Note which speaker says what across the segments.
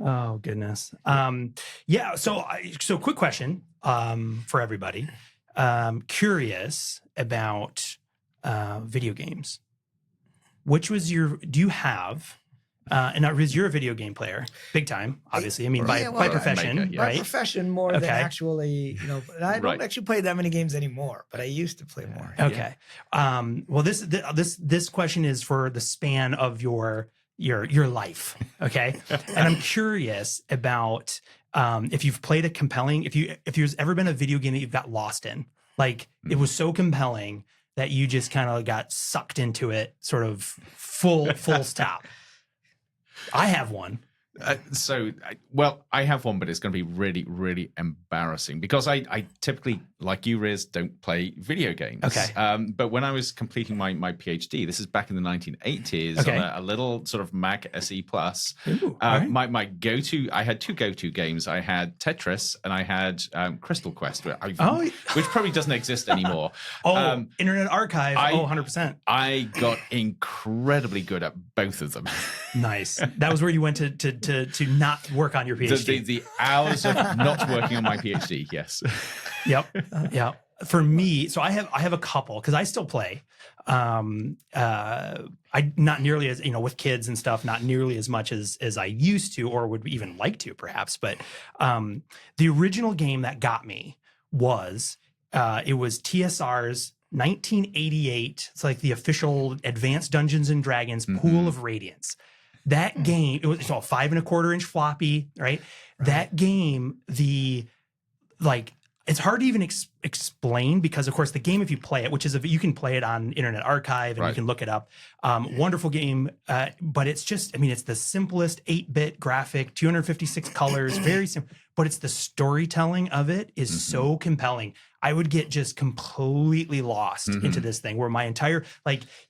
Speaker 1: Oh goodness. Yeah. So quick question for everybody. Curious about video games. Which was do you have? And now, Riz, you're a video game player, big time, obviously. I mean, by profession,
Speaker 2: maker,
Speaker 1: right?
Speaker 3: By profession more than actually, I don't actually play that many games anymore, but I used to play more.
Speaker 1: Okay. Well, this question is for the span of your life. Okay. And I'm curious about if you've played a compelling, if there's ever been a video game that you've got lost in, like it was so compelling that you just kind of got sucked into it, sort of full stop. I have one.
Speaker 2: I have one, but it's going to be really, really embarrassing because I typically, like you, Riz, don't play video games.
Speaker 1: Okay.
Speaker 2: But when I was completing my PhD, this is back in the 1980s, on a little sort of Mac SE Plus.
Speaker 1: Right.
Speaker 2: My go-to, I had two go-to games. I had Tetris and I had Crystal Quest, which probably doesn't exist anymore.
Speaker 1: Internet Archive. 100%.
Speaker 2: I got incredibly good at both of them.
Speaker 1: Nice. That was where you went to not work on your PhD.
Speaker 2: The hours of not working on my PhD. Yes.
Speaker 1: Yep. Yeah. For me, so I have a couple because I still play. I not nearly as with kids and stuff, not nearly as much as I used to or would even like to, perhaps. But the original game that got me was TSR's 1988. It's like the official Advanced Dungeons and Dragons Pool of Radiance. That game, it's all 5 1/4-inch floppy, right? That game, it's hard to even explain because, of course, the game, if you play it, you can play it on Internet Archive and you can look it up. Wonderful game, but it's just, it's the simplest 8-bit graphic, 256 colors, very simple. But it's the storytelling of it is so compelling. I would get just completely lost into this thing where my entire,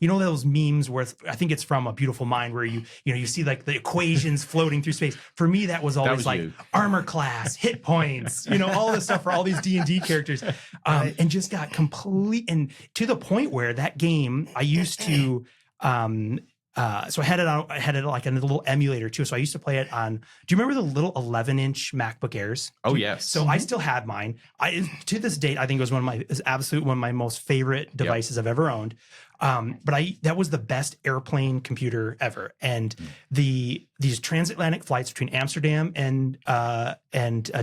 Speaker 1: those memes where I think it's from A Beautiful Mind where you see like the equations floating through space. For me, that was always armor class, hit points, all this stuff for all these D&D characters. And just got complete, and to the point where that game I used to, so I had it like in a little emulator too. So I used to play it on, do you remember the little 11-inch MacBook Airs?
Speaker 2: Oh, yes.
Speaker 1: So I still had mine. To this date, I think it was one of my most favorite devices I've ever owned. But that was the best airplane computer ever. And these transatlantic flights between Amsterdam and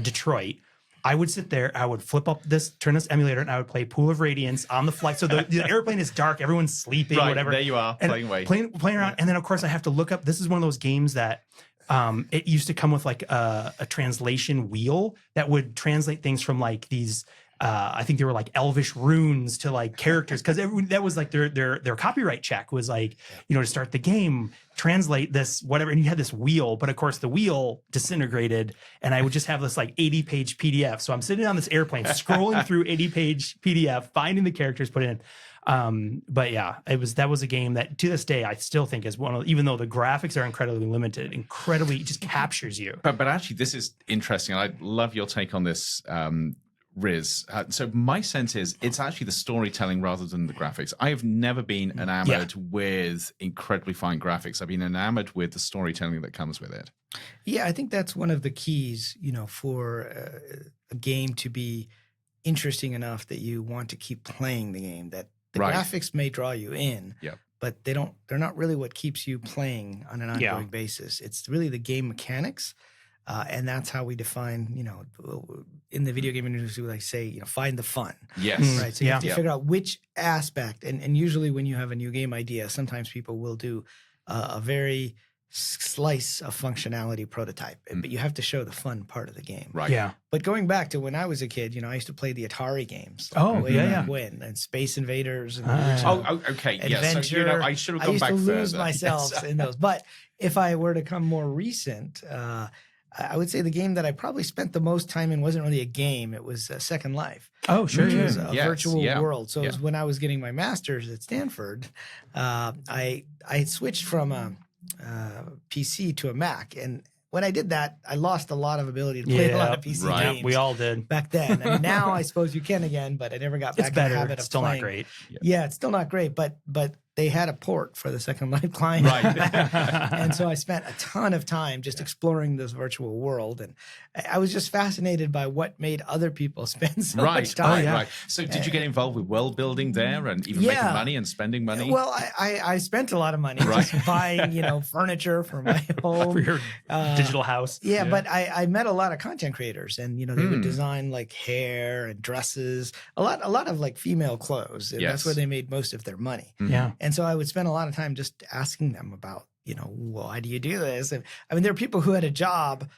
Speaker 1: Detroit, I would sit there, I would turn this emulator, and I would play Pool of Radiance on the flight. So the airplane is dark, everyone's sleeping, whatever.
Speaker 2: There you are, playing away.
Speaker 1: Playing around. And then, of course, I have to look up. This is one of those games that it used to come with like a translation wheel that would translate things from like these, I think they were like Elvish runes to like characters. Because that was like their copyright check was like, to start the game, translate this, whatever. And you had this wheel, but of course the wheel disintegrated and I would just have this like 80-page PDF. So I'm sitting on this airplane, scrolling through 80-page PDF, finding the characters, put in. But yeah, that was a game that to this day I still think is even though the graphics are incredibly limited, it just captures you.
Speaker 2: But actually, this is interesting. I love your take on this, Riz. So my sense is it's actually the storytelling rather than the graphics. I have never been enamored with incredibly fine graphics. I've been enamored with the storytelling that comes with it.
Speaker 3: Yeah, I think that's one of the keys, for a game to be interesting enough that you want to keep playing the game, that the graphics may draw you in, but they're not really what keeps you playing on an ongoing basis. It's really the game mechanics. And that's how we define, in the video game industry, we say, find the fun.
Speaker 2: Yes.
Speaker 3: Right. So you have to figure out which aspect. And usually when you have a new game idea, sometimes people will do a very slice of functionality prototype, but you have to show the fun part of the game.
Speaker 2: Right.
Speaker 1: Yeah.
Speaker 3: But going back to when I was a kid, I used to play the Atari games. When and Space Invaders and
Speaker 2: okay.
Speaker 3: Adventure.
Speaker 2: Yes. So, I should have gone back
Speaker 3: I used
Speaker 2: further.
Speaker 3: to lose myself in those. But if I were to come more recent, I would say the game that I probably spent the most time in wasn't really a game. It was Second Life.
Speaker 1: Oh, sure.
Speaker 3: Which was a virtual world. So it was when I was getting my master's at Stanford, I switched from a PC to a Mac. And when I did that, I lost a lot of ability to play a lot of PC games.
Speaker 1: We all did.
Speaker 3: Back then. I mean, now I suppose you can again, but I never got back in the habit of
Speaker 1: still
Speaker 3: playing.
Speaker 1: Not great.
Speaker 3: Yeah, it's still not great. But they had a port for the Second Life client.
Speaker 2: Right.
Speaker 3: And so I spent a ton of time just exploring this virtual world. And I was just fascinated by what made other people spend so much time.
Speaker 2: Right. So did you get involved with world building there and even making money and spending money?
Speaker 3: Well, I spent a lot of money just buying, furniture for my home.
Speaker 1: For your digital house.
Speaker 3: Yeah, but I met a lot of content creators, and they would design like hair and dresses, a lot of like female clothes. And that's where they made most of their money.
Speaker 1: Yeah.
Speaker 3: And so I would spend a lot of time just asking them about, why do you do this? And I mean, there are people who had a job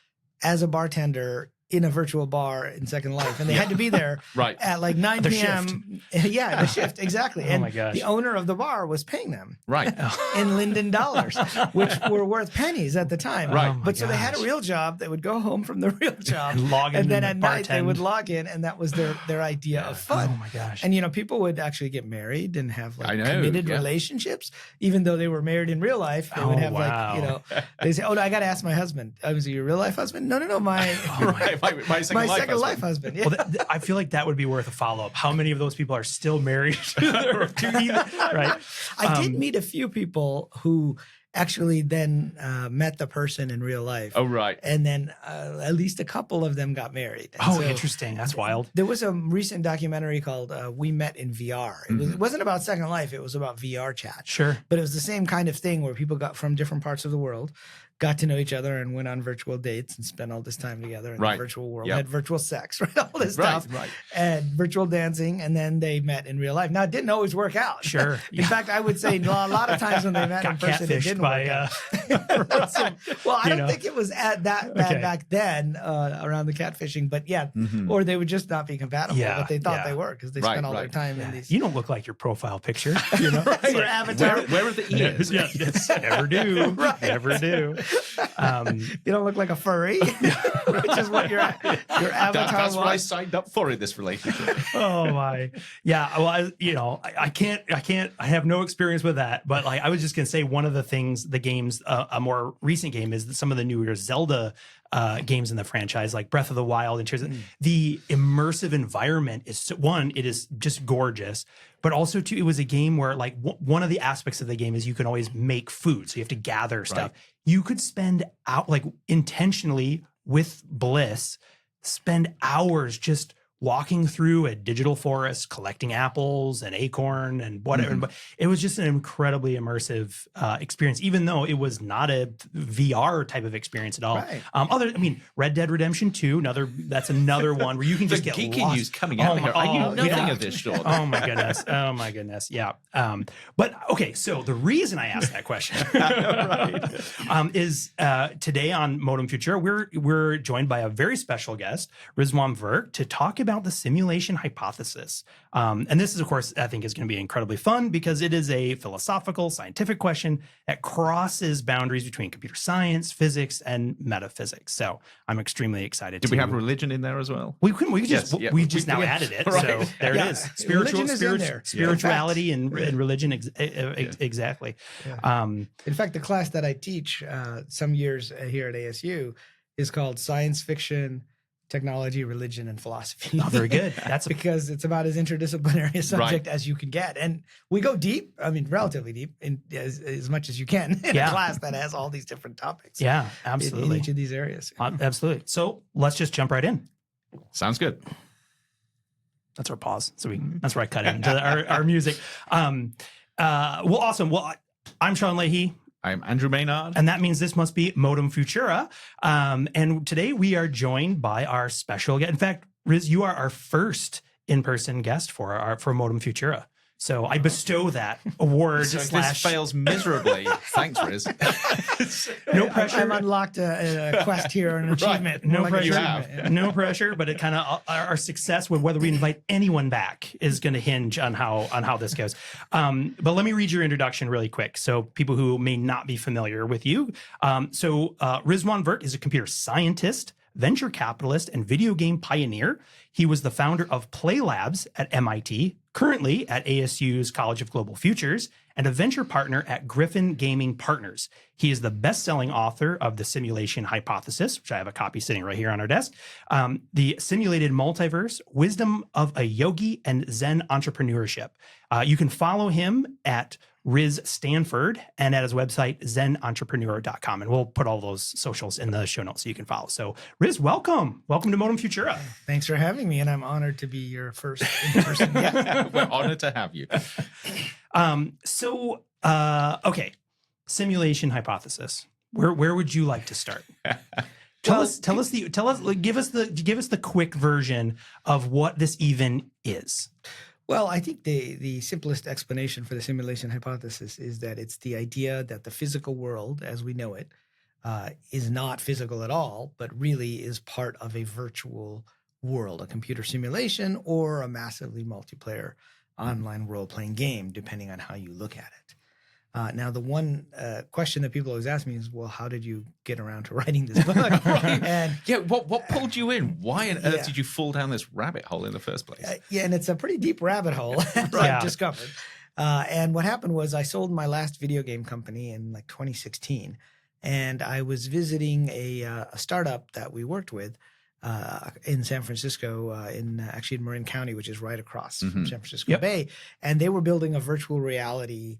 Speaker 3: as a bartender in a virtual bar in Second Life, and they had to be there at like 9 p.m. Yeah, the shift, exactly. And
Speaker 1: my gosh.
Speaker 3: the owner of the bar was paying them
Speaker 2: Right.
Speaker 3: in Linden dollars, which were worth pennies at the time.
Speaker 2: Right.
Speaker 3: But so they had a real job. They would go home from the real job,
Speaker 1: log in
Speaker 3: and then at night they
Speaker 1: bartend.
Speaker 3: would log in, and that was their idea of fun.
Speaker 1: Oh my gosh.
Speaker 3: And people would actually get married and have like
Speaker 2: I know,
Speaker 3: committed relationships, even though they were married in real life. They would have like they say, "Oh, I got to ask my husband. Was he your real life husband?" No, my
Speaker 2: my second life
Speaker 3: husband. Yeah.
Speaker 1: Well, I feel like that would be worth a follow-up. How many of those people are still married? Right.
Speaker 3: I did meet a few people who actually then met the person in real life.
Speaker 2: Oh, right.
Speaker 3: And then at least a couple of them got married. And so
Speaker 1: interesting. That's wild.
Speaker 3: There was a recent documentary called We Met in VR. It wasn't about Second Life. It was about VR chat.
Speaker 1: Sure.
Speaker 3: But it was the same kind of thing where people got from different parts of the world, got to know each other and went on virtual dates and spent all this time together in the virtual world, had virtual sex, all this stuff, and virtual dancing, and then they met in real life. Now, it didn't always work out.
Speaker 1: Sure.
Speaker 3: In fact, I would say a lot of times when they met in person, it didn't work out. Well, I don't think it was that bad back then around the catfishing, but or they would just not be compatible, but they thought they were because they spent all their time in these.
Speaker 1: You don't look like your profile picture.
Speaker 3: Your avatar.
Speaker 2: Where are the ears?
Speaker 1: Never do. Never do.
Speaker 3: You don't look like a furry, which is what your avatar
Speaker 2: That's
Speaker 3: was.
Speaker 2: what I signed up for in this relationship.
Speaker 1: Oh my, yeah. Well, I can't. I have no experience with that. But like, I was just gonna say, one of the things, the games, a more recent game is that some of the newer Zelda games in the franchise, like Breath of the Wild, and Tears. The immersive environment is it is just gorgeous. But also, too, it was a game where, like, one of the aspects of the game is you can always make food. So you have to gather stuff. You could spend out, like, intentionally with Bliss, spend hours just walking through a digital forest, collecting apples and acorn and whatever. But it was just an incredibly immersive experience, even though it was not a VR type of experience at all. Red Dead Redemption 2, that's another one where you can just get
Speaker 2: geeky
Speaker 1: lost.
Speaker 2: news coming out here. I knew nothing of this, Sean.
Speaker 1: Oh my goodness. Yeah. But okay, so the reason I asked that question is today on Modem Future, we're joined by a very special guest, Rizwan Virk, to talk about the simulation hypothesis. And this is, of course, I think is going to be incredibly fun because it is a philosophical, scientific question that crosses boundaries between computer science, physics, and metaphysics. So I'm extremely excited.
Speaker 2: Did we have religion in there as well?
Speaker 1: We just now added it. So there it is. Spirituality and religion. Exactly.
Speaker 3: Yeah. In fact, the class that I teach some years here at ASU is called Science Fiction, Technology, Religion, and Philosophy.
Speaker 1: Oh, very good. That's
Speaker 3: because it's about as interdisciplinary a subject as you can get. And we go deep, relatively deep, in as much as you can in a class that has all these different topics.
Speaker 1: Yeah, absolutely.
Speaker 3: In each of these areas.
Speaker 1: Absolutely. So let's just jump right in.
Speaker 2: Sounds good.
Speaker 1: That's our pause. So that's where I cut into our music. Well, awesome. Well, I'm Sean Leahy.
Speaker 2: I'm Andrew Maynard.
Speaker 1: And that means this must be Modem Futura. And today we are joined by our special guest. In fact, Riz, you are our first in-person guest for Modem Futura. So I bestow that award.
Speaker 2: So this fails miserably. Thanks, Riz.
Speaker 1: No pressure.
Speaker 3: I've unlocked a quest here, an achievement.
Speaker 1: No pressure. No pressure. But it kind of our success with whether we invite anyone back is going to hinge on how this goes. But let me read your introduction really quick, so people who may not be familiar with you. Rizwan Virk is a computer scientist, venture capitalist, and video game pioneer. He was the founder of Play Labs at MIT, currently at ASU's College of Global Futures, and a venture partner at Griffin Gaming Partners. He is the best-selling author of The Simulation Hypothesis, which I have a copy sitting right here on our desk, The Simulated Multiverse, Wisdom of a Yogi, and Zen Entrepreneurship. You can follow him at Riz Stanford, and at his website, zenentrepreneur.com. And we'll put all those socials in the show notes so you can follow. So Riz, welcome. Welcome to Modem Futura.
Speaker 3: Thanks for having me. And I'm honored to be your first in-person guest.
Speaker 2: We're honored to have you.
Speaker 1: Okay. Simulation hypothesis. Where would you like to start? Give us the quick version of what this even is.
Speaker 3: Well, I think the simplest explanation for the simulation hypothesis is that it's the idea that the physical world, as we know it, is not physical at all, but really is part of a virtual world, a computer simulation, or a massively multiplayer online role-playing game, depending on how you look at it. Now, the one question that people always ask me is, well, how did you get around to writing this book?
Speaker 2: And what pulled you in? Why on earth did you fall down this rabbit hole in the first place?
Speaker 3: And it's a pretty deep rabbit hole, as I've discovered. And what happened was I sold my last video game company in like 2016, and I was visiting a startup that we worked with in San Francisco, in Marin County, which is right across from San Francisco Bay, and they were building a virtual reality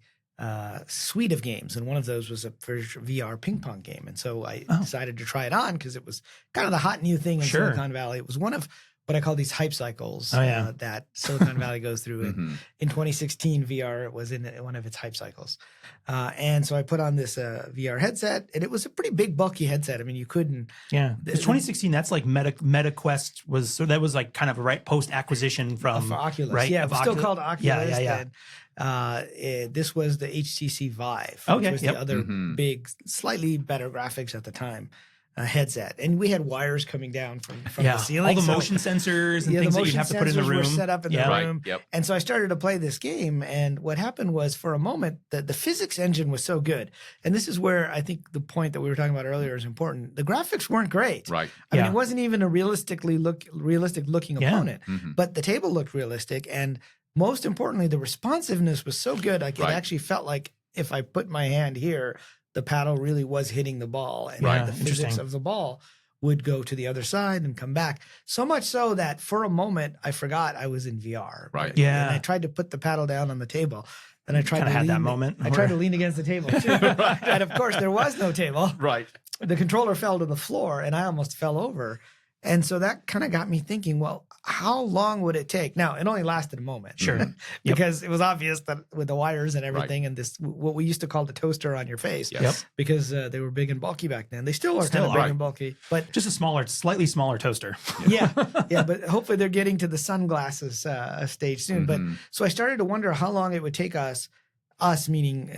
Speaker 3: suite of games, and one of those was a VR ping pong game. And so I decided to try it on because it was kind of the hot new thing in Silicon Valley. It was one of what I call these hype cycles that Silicon Valley goes through. In 2016, VR was in one of its hype cycles. And so I put on this VR headset, and it was a pretty big, bulky headset. I mean, you couldn't. Yeah.
Speaker 1: 2016, that's like MetaQuest was, so that was like kind of right post-acquisition from
Speaker 3: Oculus.
Speaker 1: Right?
Speaker 3: Yeah, it was still called Oculus.
Speaker 1: Yeah.
Speaker 3: This was the HTC Vive, which was the other big, slightly better graphics at the time headset. And we had wires coming down from the ceiling.
Speaker 1: All the motion sensors and things that you'd have to put in the room.
Speaker 3: Were set up in the room. And so I started to play this game. And what happened was, for a moment, the physics engine was so good. And this is where I think the point that we were talking about earlier is important. The graphics weren't great.
Speaker 2: Right.
Speaker 3: I mean, it wasn't even a realistic looking opponent, but the table looked realistic. And most importantly, the responsiveness was so good. Like it actually felt like if I put my hand here, the paddle really was hitting the ball, and the physics of the ball would go to the other side and come back. So much so that for a moment I forgot I was in VR.
Speaker 2: Right.
Speaker 3: Yeah. And I tried to put the paddle down on the table. And I tried to
Speaker 1: had that moment.
Speaker 3: I tried to lean against the table too. And of course there was no table.
Speaker 2: Right.
Speaker 3: The controller fell to the floor and I almost fell over. And so that kind of got me thinking, well, how long would it take? Now, it only lasted a moment.
Speaker 1: Sure.
Speaker 3: Because it was obvious that with the wires and everything and this, what we used to call the toaster on your face, because they were big and bulky back then. They still are kind of big and bulky, but
Speaker 1: just a slightly smaller toaster.
Speaker 3: But hopefully they're getting to the sunglasses stage soon. But so I started to wonder how long it would take us meaning,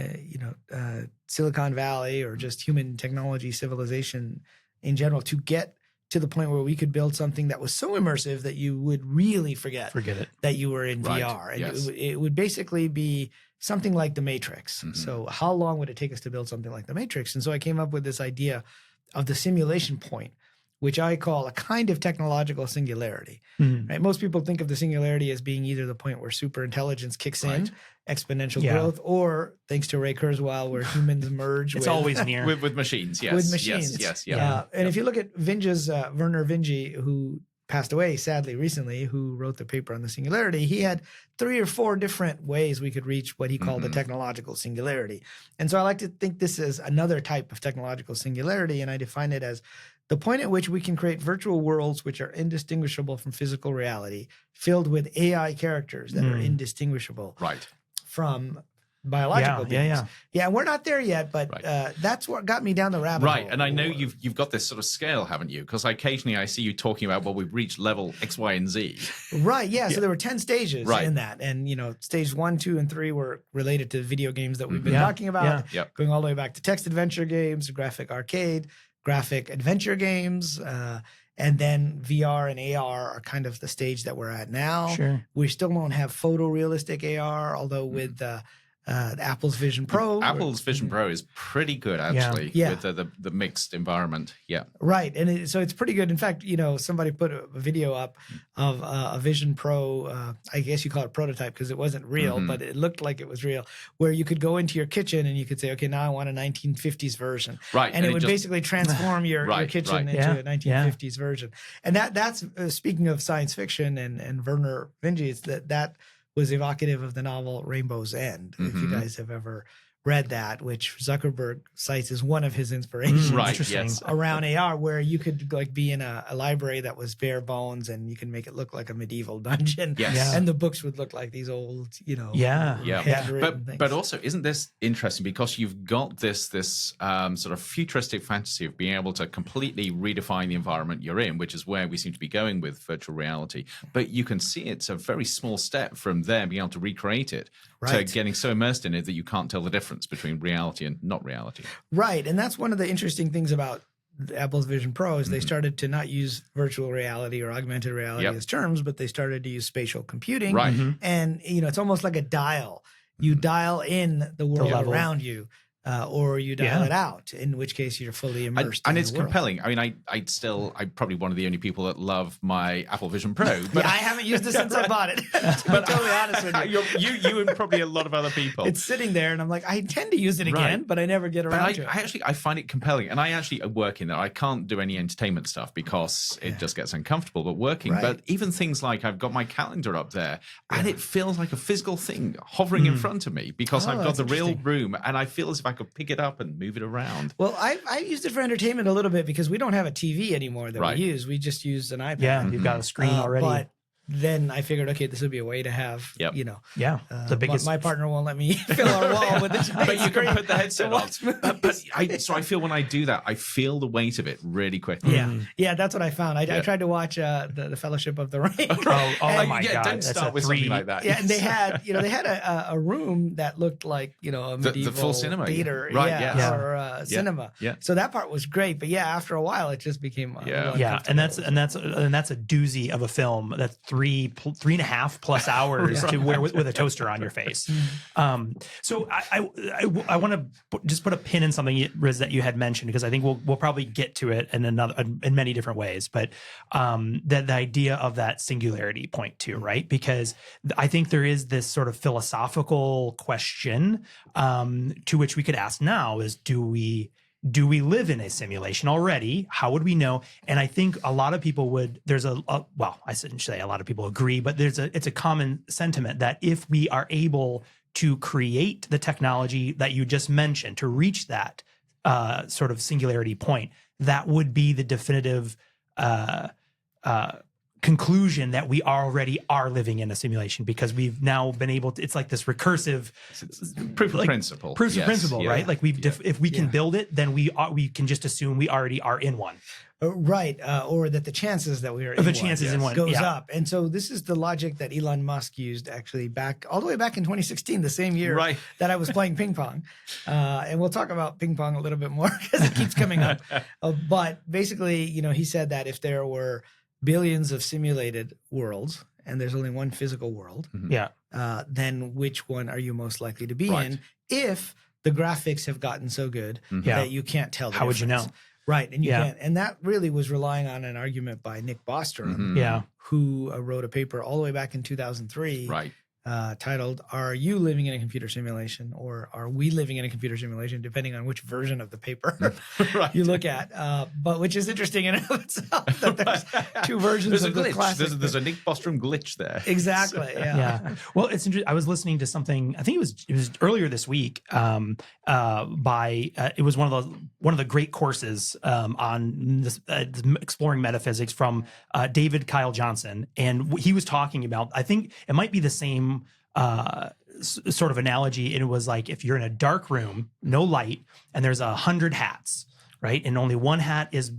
Speaker 3: Silicon Valley or just human technology civilization in general, to get to the point where we could build something that was so immersive that you would really forget
Speaker 1: it,
Speaker 3: that you were in VR. And it would basically be something like the Matrix. So how long would it take us to build something like the Matrix? And so I came up with this idea of the simulation point, which I call a kind of technological singularity. Right? Most people think of the singularity as being either the point where super intelligence kicks in, exponential growth, or thanks to Ray Kurzweil, where humans merge.
Speaker 1: It's always near
Speaker 2: with machines. Yes,
Speaker 3: with machines.
Speaker 2: Yes.
Speaker 3: And if you look at Werner Vinge, who passed away sadly recently, who wrote the paper on the singularity, he had 3 or 4 different ways we could reach what he called the technological singularity. And so I like to think this is another type of technological singularity, and I define it as the point at which we can create virtual worlds which are indistinguishable from physical reality, filled with AI characters that are indistinguishable from biological beings. Yeah, we're not there yet, but that's what got me down the rabbit hole.
Speaker 2: Right, and I know you've got this sort of scale, haven't you? Because occasionally I see you talking about, well, we've reached level X, Y, and Z.
Speaker 3: Right, so there were 10 stages in that. And, stage 1, 2, and 3 were related to video games that we've been talking about, going all the way back to text adventure games, graphic arcade, graphic adventure games, and then VR and AR are kind of the stage that we're at now.
Speaker 1: Sure.
Speaker 3: We still don't have photorealistic AR, although with Apple's Vision Pro.
Speaker 2: Apple's Vision Pro is pretty good, actually, with the mixed environment. Yeah.
Speaker 3: Right. And so it's pretty good. In fact, somebody put a video up of a Vision Pro, I guess you call it prototype because it wasn't real, but it looked like it was real, where you could go into your kitchen and you could say, okay, now I want a 1950s version.
Speaker 2: Right.
Speaker 3: And it would basically transform your kitchen into a 1950s version. And that's speaking of science fiction and Werner Vinge, that was evocative of the novel Rainbow's End, if you guys have ever read that, which Zuckerberg cites as one of his inspirations around AR, where you could like be in a library that was bare bones and you can make it look like a medieval dungeon. And the books would look like these old, handwritten things.
Speaker 2: But also, isn't this interesting because you've got this sort of futuristic fantasy of being able to completely redefine the environment you're in, which is where we seem to be going with virtual reality. But you can see it's a very small step from there being able to recreate it to getting so immersed in it that you can't tell the difference between reality and not reality.
Speaker 3: Right. And that's one of the interesting things about Apple's Vision Pro is they started to not use virtual reality or augmented reality as terms, but they started to use spatial computing.
Speaker 2: Right.
Speaker 3: And, it's almost like a dial. You dial in the world around you. Or you dial it out, in which case you're fully immersed.
Speaker 2: And it's compelling. I mean, I'm probably one of the only people that love my Apple Vision Pro. But
Speaker 3: I haven't used it since I bought it. To be totally honest with you.
Speaker 2: You and probably a lot of other people.
Speaker 3: It's sitting there, and I'm like, I intend to use it again, but I never get around to it.
Speaker 2: I find it compelling, and I actually work in that. I can't do any entertainment stuff because it just gets uncomfortable. But working, but even things like I've got my calendar up there, and it feels like a physical thing hovering in front of me because I've got the real room, and I feel as if I could pick it up and move it around.
Speaker 3: Well, I used it for entertainment a little bit because we don't have a TV anymore that we use. We just use an iPad.
Speaker 1: Yeah, you've got a screen already.
Speaker 3: But then I figured, okay, this would be a way to have,
Speaker 1: the biggest.
Speaker 3: My partner won't let me fill our wall with the
Speaker 2: but you can put the headset on. So I feel when I do that, I feel the weight of it really quickly.
Speaker 3: Yeah, that's what I found. I tried to watch the Fellowship of the Ring.
Speaker 1: Oh my God!
Speaker 2: Don't start with something like that.
Speaker 3: Yeah, and they had a room that looked like a medieval
Speaker 2: the full cinema
Speaker 3: theater, or cinema.
Speaker 2: Yeah.
Speaker 3: So that part was great, but after a while, it just became
Speaker 1: and that's a doozy of a film. That's 3.5 plus hours to wear with a toaster on your face. So I want to just put a pin in something, Riz, that you had mentioned, because I think we'll probably get to it in many different ways. But the idea of that singularity point too, right? Because I think there is this sort of philosophical question to which we could ask now is, do we live in a simulation already? How would we know? And I think a lot of people would, I shouldn't say a lot of people agree, but it's a common sentiment that if we are able to create the technology that you just mentioned to reach that sort of singularity point, that would be the definitive conclusion that we already are living in a simulation, because we've now been able to, it's like this recursive
Speaker 2: proof of principle.
Speaker 1: Proof of principle, right? Like if we can build it, then we can just assume we already are in one.
Speaker 3: Right. Or that the chances that we are in one goes up. And so this is the logic that Elon Musk used actually all the way back in 2016, the same year that I was playing ping pong. And we'll talk about ping pong a little bit more because it keeps coming up. But basically, he said that if there were billions of simulated worlds and there's only one physical world, then which one are you most likely to be in if the graphics have gotten so good that you can't tell the difference?
Speaker 1: How would you know?
Speaker 3: Right, and you can't. And that really was relying on an argument by Nick Bostrom, who wrote a paper all the way back in 2003 titled, "Are you living in a computer simulation, or are we living in a computer simulation?" depending on which version of the paper you look at. But which is interesting in and of itself, that there's two versions of the classic.
Speaker 2: There's a Nick Bostrom glitch there.
Speaker 3: Exactly,
Speaker 1: Well, it's interesting. I was listening to something, I think it was earlier this week, it was one of the great courses on this, exploring metaphysics from David Kyle Johnson. And he was talking about, I think it might be the same sort of analogy. And it was like, if you're in a dark room, no light, and there's 100 hats, right? And only one hat is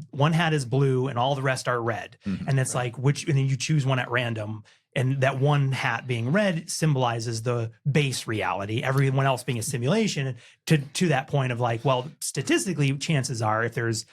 Speaker 1: blue and all the rest are red. And it's like, and then you choose one at random. And that one hat being red symbolizes the base reality, everyone else being a simulation, to that point of like, well, statistically, chances are if there's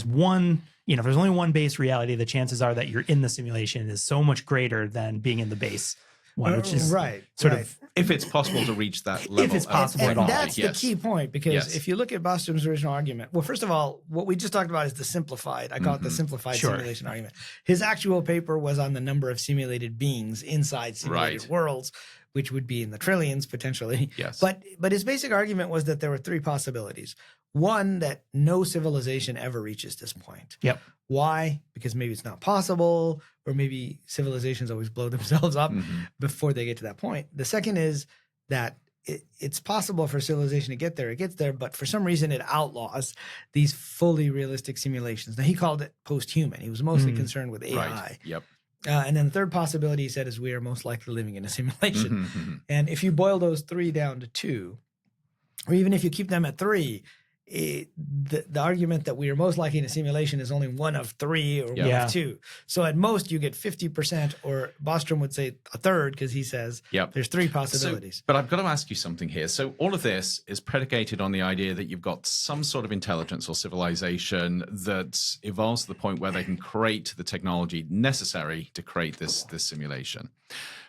Speaker 1: one, if there's only one base reality, the chances are that you're in the simulation is so much greater than being in the base one, which is sort of,
Speaker 2: if it's possible to reach that level.
Speaker 1: If it's possible at all.
Speaker 3: And that's the key point, because if you look at Bostrom's original argument, well, first of all, what we just talked about is the simplified, I call it the simplified simulation argument. His actual paper was on the number of simulated beings inside simulated worlds, which would be in the trillions potentially.
Speaker 2: Yes.
Speaker 3: But his basic argument was that there were three possibilities. One, that no civilization ever reaches this point.
Speaker 1: Yep.
Speaker 3: Why? Because maybe it's not possible, or maybe civilizations always blow themselves up before they get to that point. The second is that it's possible for civilization to get there. It gets there, but for some reason it outlaws these fully realistic simulations. Now, he called it post-human. He was mostly concerned with AI.
Speaker 2: Right. Yep.
Speaker 3: And then the third possibility, he said, is we are most likely living in a simulation. And if you boil those three down to two, or even if you keep them at three, the argument that we are most likely in a simulation is only one of three or one of two. So at most you get 50%, or Bostrom would say a third, because he says there's three possibilities.
Speaker 2: But I've got to ask you something here. So all of this is predicated on the idea that you've got some sort of intelligence or civilization that evolves to the point where they can create the technology necessary to create this simulation.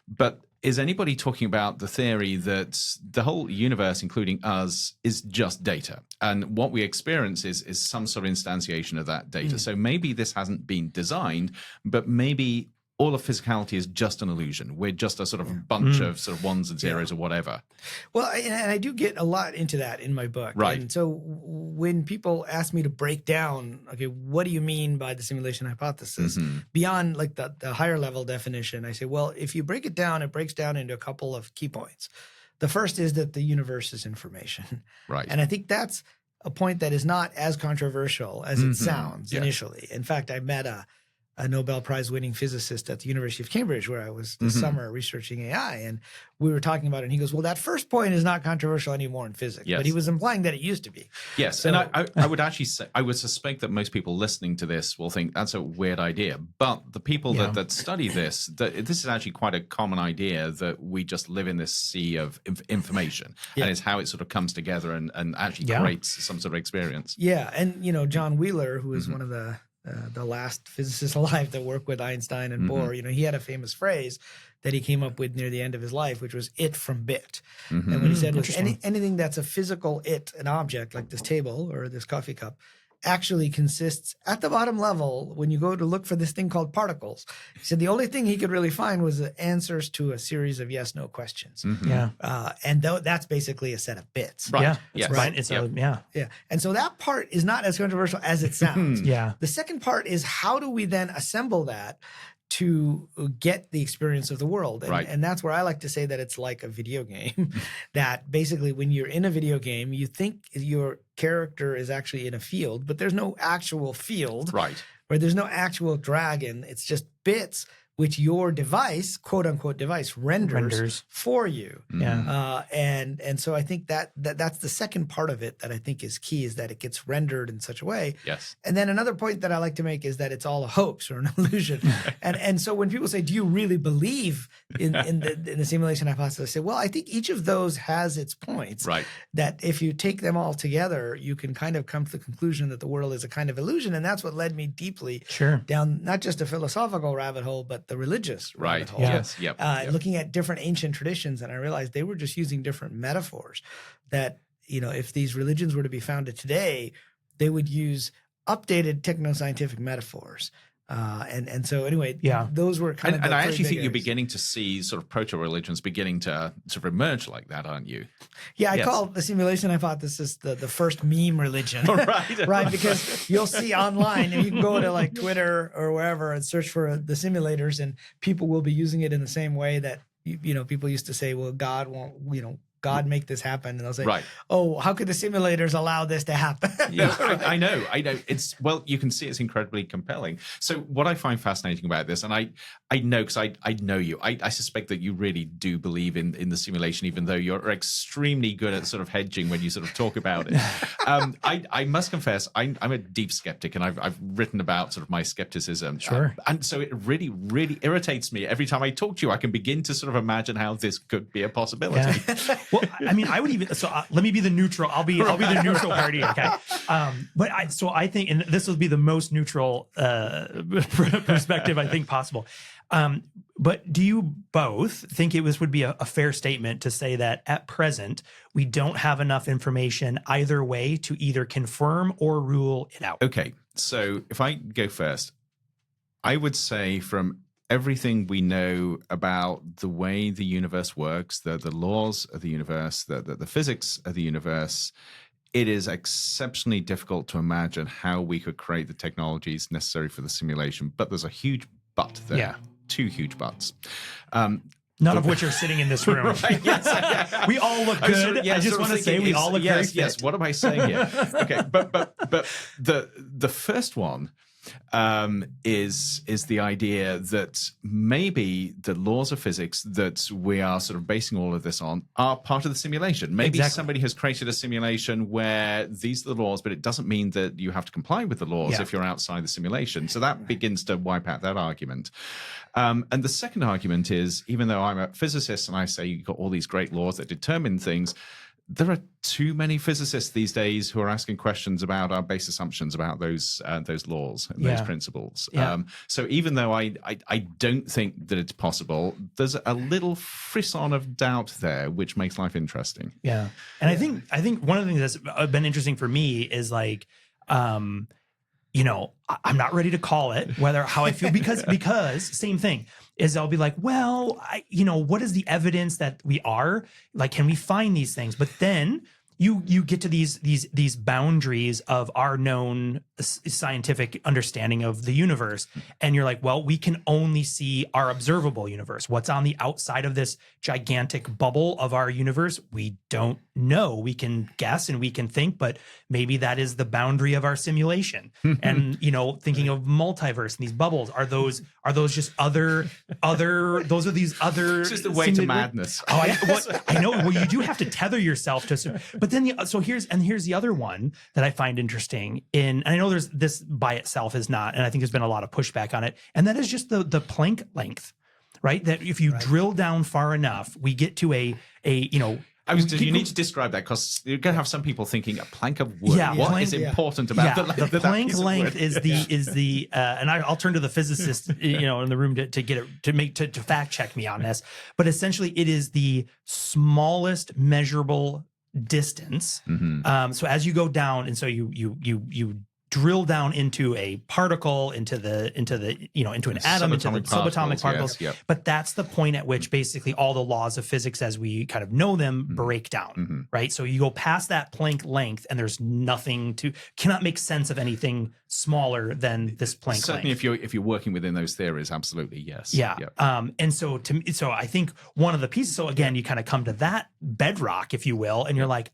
Speaker 2: But is anybody talking about the theory that the whole universe, including us, is just data? And what we experience is some sort of instantiation of that data. So maybe this hasn't been designed, but maybe all of physicality is just an illusion. We're just a sort of bunch of sort of ones and zeros or whatever.
Speaker 3: Well, and I do get a lot into that in my book.
Speaker 2: Right.
Speaker 3: And so when people ask me to break down, okay, what do you mean by the simulation hypothesis? Beyond like the higher level definition, I say, well, if you break it down, it breaks down into a couple of key points. The first is that the universe is information.
Speaker 2: Right.
Speaker 3: And I think that's a point that is not as controversial as it sounds initially. In fact, I met a Nobel Prize winning physicist at the University of Cambridge, where I was this summer researching AI. And we were talking about it. And he goes, well, that first point is not controversial anymore in physics.
Speaker 2: Yes.
Speaker 3: But he was implying that it used to be.
Speaker 2: Yes. So, and I would actually say, I would suspect that most people listening to this will think that's a weird idea. But the people that study this, this is actually quite a common idea, that we just live in this sea of information. And it's how it sort of comes together and actually creates some sort of experience.
Speaker 3: Yeah. And, you know, John Wheeler, who is one of the last physicists alive that worked with Einstein and Bohr, you know, he had a famous phrase that he came up with near the end of his life, which was "it from bit." And what he said was anything that's a physical it, an object like this table or this coffee cup, actually consists at the bottom level, when you go to look for this thing called particles. He said the only thing he could really find was the answers to a series of yes/no questions. And that's basically a set of bits.
Speaker 2: Right.
Speaker 1: Yeah.
Speaker 2: Yes.
Speaker 1: Right. It's
Speaker 3: Yeah. And so that part is not as controversial as it sounds. The second part is, how do we then assemble that to get the experience of the world? And that's where I like to say that it's like a video game, that basically when you're in a video game, you think your character is actually in a field, but there's no actual field.
Speaker 2: Right.
Speaker 3: Where there's no actual dragon. It's just bits which your device, quote unquote device, renders for you. And so I think that's the second part of it that I think is key, is that it gets rendered in such a way.
Speaker 2: Yes.
Speaker 3: And then another point that I like to make is that it's all a hoax or an illusion. and so when people say, do you really believe in the simulation hypothesis? I say, well, I think each of those has its points.
Speaker 2: Right.
Speaker 3: That if you take them all together, you can kind of come to the conclusion that the world is a kind of illusion. And that's what led me deeply down not just a philosophical rabbit hole, but the religious rabbit hole.
Speaker 2: Yes.
Speaker 3: Looking at different ancient traditions, and I realized they were just using different metaphors. That, you know, if these religions were to be founded today, they would use updated techno-scientific metaphors. And so anyway, those were kind of.
Speaker 2: And I actually think you're beginning to see sort of proto-religions beginning to sort of emerge like that, aren't you?
Speaker 3: Yeah, I call the simulation hypothesis the first meme religion. Right, because you'll see online, and you can go to like Twitter or wherever and search for the simulators, and people will be using it in the same way that, you know, people used to say, well, God won't, you know, God make this happen. And they'll say, oh, how could the simulators allow this to happen?
Speaker 2: I know. It's, well, you can see it's incredibly compelling. So what I find fascinating about this, and I know, because I know you, I suspect that you really do believe in the simulation, even though you're extremely good at sort of hedging when you sort of talk about it. I must confess, I'm a deep skeptic, and I've written about sort of my skepticism. And so it really, really irritates me every time I talk to you. I can begin to sort of imagine how this could be a possibility.
Speaker 1: Well, I mean, I would even, let me be the neutral. I'll be the neutral party. Okay. But I think, and this will be the most neutral perspective I think possible. But do you both think it would be a fair statement to say that at present, we don't have enough information either way to either confirm or rule it out?
Speaker 2: Okay. So if I go first, I would say from everything we know about the way the universe works, the laws of the universe, the physics of the universe, it is exceptionally difficult to imagine how we could create the technologies necessary for the simulation. But there's a huge but there.
Speaker 1: Yeah.
Speaker 2: 2 huge buts.
Speaker 1: None of which are sitting in this room.
Speaker 2: Right, yes.
Speaker 1: We all look good. I just want to say we all look very fit.
Speaker 2: Yes, what am I saying here? Okay, but the first one is the idea that maybe the laws of physics that we are sort of basing all of this on are part of the simulation. Maybe somebody has created a simulation where these are the laws, but it doesn't mean that you have to comply with the laws if you're outside the simulation. So that begins to wipe out that argument. And the second argument is, even though I'm a physicist and I say you've got all these great laws that determine things, there are too many physicists these days who are asking questions about our base assumptions about those laws and those principles. So even though I don't think that it's possible, there's a little frisson of doubt there, which makes life interesting.
Speaker 1: Yeah, and I think one of the things that's been interesting for me is like, you know, I'm not ready to call it how I feel because same thing is I'll be like, well, you know, what is the evidence that we are like, can we find these things? But then you get to these boundaries of our known scientific understanding of the universe. And you're like, well, we can only see our observable universe. What's on the outside of this gigantic bubble of our universe? We don't know. We can guess and we can think, but maybe that is the boundary of our simulation. And, you know, thinking of multiverse and these bubbles, are those just other, those are these other.
Speaker 2: It's just the way to madness.
Speaker 1: I know. Well, you do have to tether yourself to, but then here's the other one that I find interesting and I know this by itself is not, and I think there's been a lot of pushback on it. And that is just the Planck length, right? That if you drill down far enough, we get to you need to describe that because you're going to have some people thinking a plank of wood. Yeah, what is important about the Planck length is the and I'll turn to the physicist in the room to fact check me on this. But essentially, it is the smallest measurable distance. So as you go down, and so you drill down into a particle, into an atom, into the subatomic particles. But that's the point at which basically all the laws of physics as we kind of know them break down, right? So you go past that Planck length and there's cannot make sense of anything smaller than this Planck length.
Speaker 2: Certainly if you're working within those theories, absolutely, yes.
Speaker 1: Yeah. And so I think one of the pieces, so again, you kind of come to that bedrock, if you will, and you're like,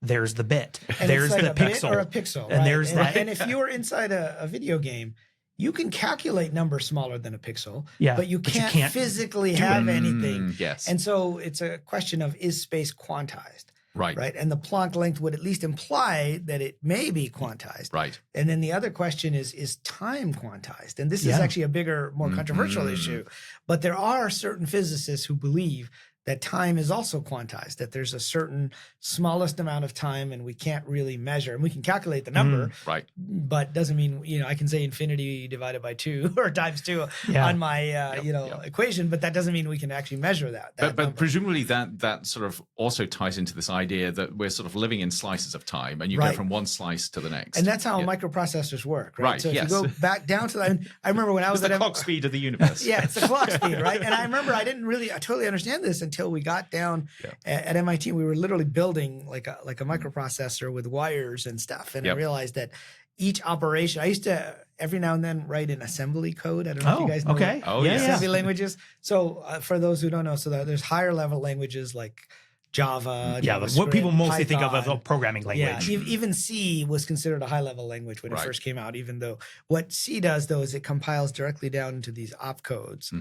Speaker 1: there's the bit.
Speaker 3: And there's like the pixel. Or a pixel.
Speaker 1: And there's that.
Speaker 3: And if you were inside a video game, you can calculate numbers smaller than a pixel, but you can't physically have anything.
Speaker 2: Yes.
Speaker 3: And so it's a question of, is space quantized?
Speaker 2: Right.
Speaker 3: And the Planck length would at least imply that it may be quantized.
Speaker 2: Right.
Speaker 3: And then the other question is time quantized? And this is actually a bigger, more controversial issue. But there are certain physicists who believe that time is also quantized, that there's a certain smallest amount of time and we can't really measure. And we can calculate the number, but doesn't mean, I can say infinity divided by 2 or times 2 on my, equation, but that doesn't mean we can actually measure that.
Speaker 2: But presumably that sort of also ties into this idea that we're sort of living in slices of time and you go from one slice to the next.
Speaker 3: And that's how microprocessors work, right? So if you go back down to that, I remember when I was
Speaker 2: the clock speed of the universe.
Speaker 3: It's the clock speed, right? And I remember I totally understand this until we got down at MIT. We were literally building like a microprocessor with wires and stuff. And I realized that each operation, I used to every now and then write in assembly code. I don't know if you guys know assembly languages. So for those who don't know, there's higher level languages like Java.
Speaker 1: What people mostly think of as a programming language.
Speaker 3: Yeah, even C was considered a high level language when it first came out, even though what C does though is it compiles directly down into these opcodes.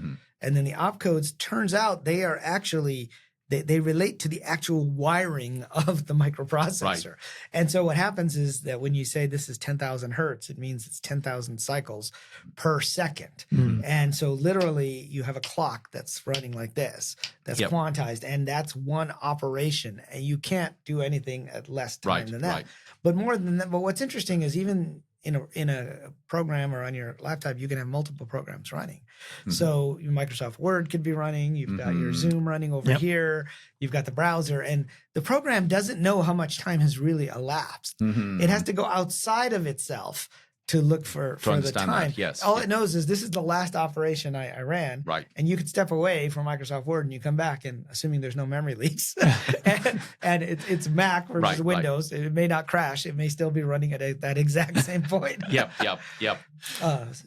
Speaker 3: And then the opcodes, turns out they are actually, they relate to the actual wiring of the microprocessor. And so what happens is that when you say this is 10,000 hertz, it means it's 10,000 cycles per second. And so literally you have a clock that's running like this, that's quantized, and that's one operation. And you can't do anything at less time than that. But more than that, but what's interesting is even in a program or on your laptop, you can have multiple programs running. So your Microsoft Word could be running. You've got your Zoom running over here. You've got the browser. And the program doesn't know how much time has really elapsed. It has to go outside of itself to look for the time.
Speaker 2: That, yes.
Speaker 3: All it knows is this is the last operation I ran.
Speaker 2: Right.
Speaker 3: And you could step away from Microsoft Word and you come back, and assuming there's no memory leaks, and it's Mac versus Windows, it may not crash. It may still be running at that exact same point.
Speaker 2: Yep.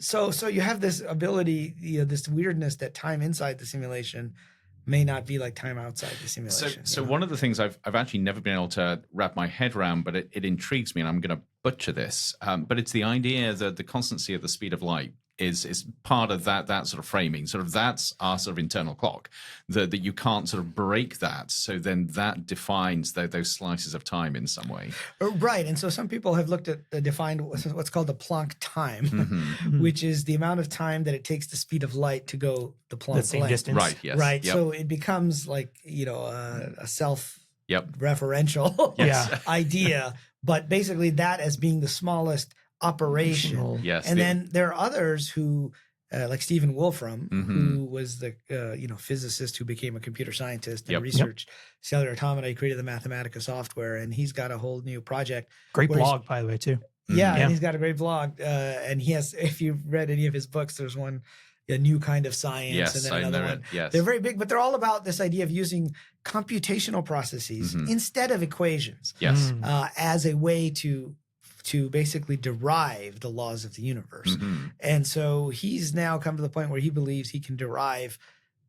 Speaker 3: So you have this ability, this weirdness that time inside the simulation may not be like time outside the simulation.
Speaker 2: So one of the things I've actually never been able to wrap my head around, but it intrigues me, and I'm going to butcher this, but it's the idea that the constancy of the speed of light is part of that sort of framing. Sort of that's our sort of internal clock, that you can't sort of break that. So then that defines those slices of time in some way.
Speaker 3: Right. And so some people have looked at defined what's called the Planck time, which is the amount of time that it takes the speed of light to go the Planck
Speaker 1: same
Speaker 3: length.
Speaker 1: distance.
Speaker 2: Right. Yes.
Speaker 3: Right.
Speaker 2: Yep.
Speaker 3: So it becomes like, a self
Speaker 2: Yep.
Speaker 3: referential idea, but basically that as being the smallest operation.
Speaker 2: Yes.
Speaker 3: And then there are others who, like Stephen Wolfram,
Speaker 2: Mm-hmm.
Speaker 3: who was the physicist who became a computer scientist and researched cellular automata. He created the Mathematica software, and he's got a whole new project.
Speaker 1: Great blog, by the way, too.
Speaker 3: Yeah, and he's got a great blog. And he has, if you've read any of his books, there's one, A New Kind of Science,
Speaker 2: Yes,
Speaker 3: and then
Speaker 2: I
Speaker 3: another
Speaker 2: know
Speaker 3: one.
Speaker 2: it. Yes.
Speaker 3: They're very big, but they're all about this idea of using computational processes instead of equations
Speaker 2: Yes.
Speaker 3: as a way to basically derive the laws of the universe. And so he's now come to the point where he believes he can derive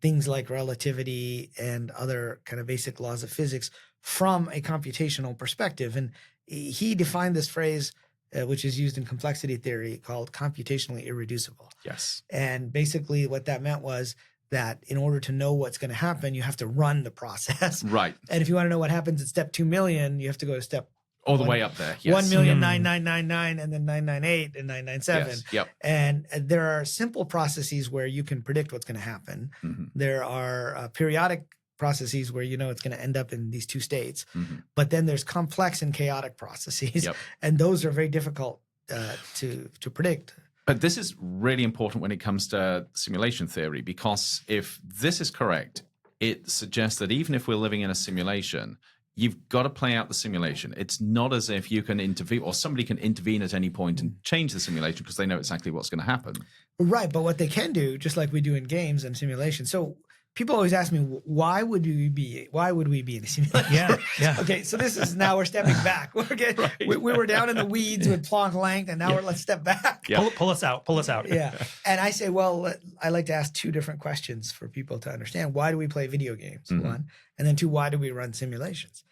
Speaker 3: things like relativity and other kind of basic laws of physics from a computational perspective. And he defined this phrase, which is used in complexity theory, called computationally irreducible.
Speaker 2: Yes.
Speaker 3: And basically what that meant was that in order to know what's going to happen, you have to run the process.
Speaker 2: Right.
Speaker 3: And if you want to know what happens at step 2 million, you have to go to step
Speaker 2: All the way up there. Yes.
Speaker 3: 1,000,999 and then 998 and 997.
Speaker 2: Yes. Yep.
Speaker 3: And there are simple processes where you can predict what's going to happen. There are periodic processes where it's going to end up in these two states. But then there's complex and chaotic processes. And those are very difficult to predict.
Speaker 2: But this is really important when it comes to simulation theory, because if this is correct, it suggests that even if we're living in a simulation, you've got to play out the simulation. It's not as if you can intervene or somebody can intervene at any point and change the simulation because they know exactly what's going to happen. Right.
Speaker 3: But what they can do, just like we do in games and simulations. So people always ask me, why would we be in a simulation?
Speaker 1: Yeah.
Speaker 3: Okay. So this is, now we're stepping back. We were down in the weeds with Planck length, and now let's step back.
Speaker 1: Yeah. Pull us out. Yeah.
Speaker 3: And I say, well, I like to ask two different questions for people to understand. Why do we play video games? One. And then two, why do we run simulations?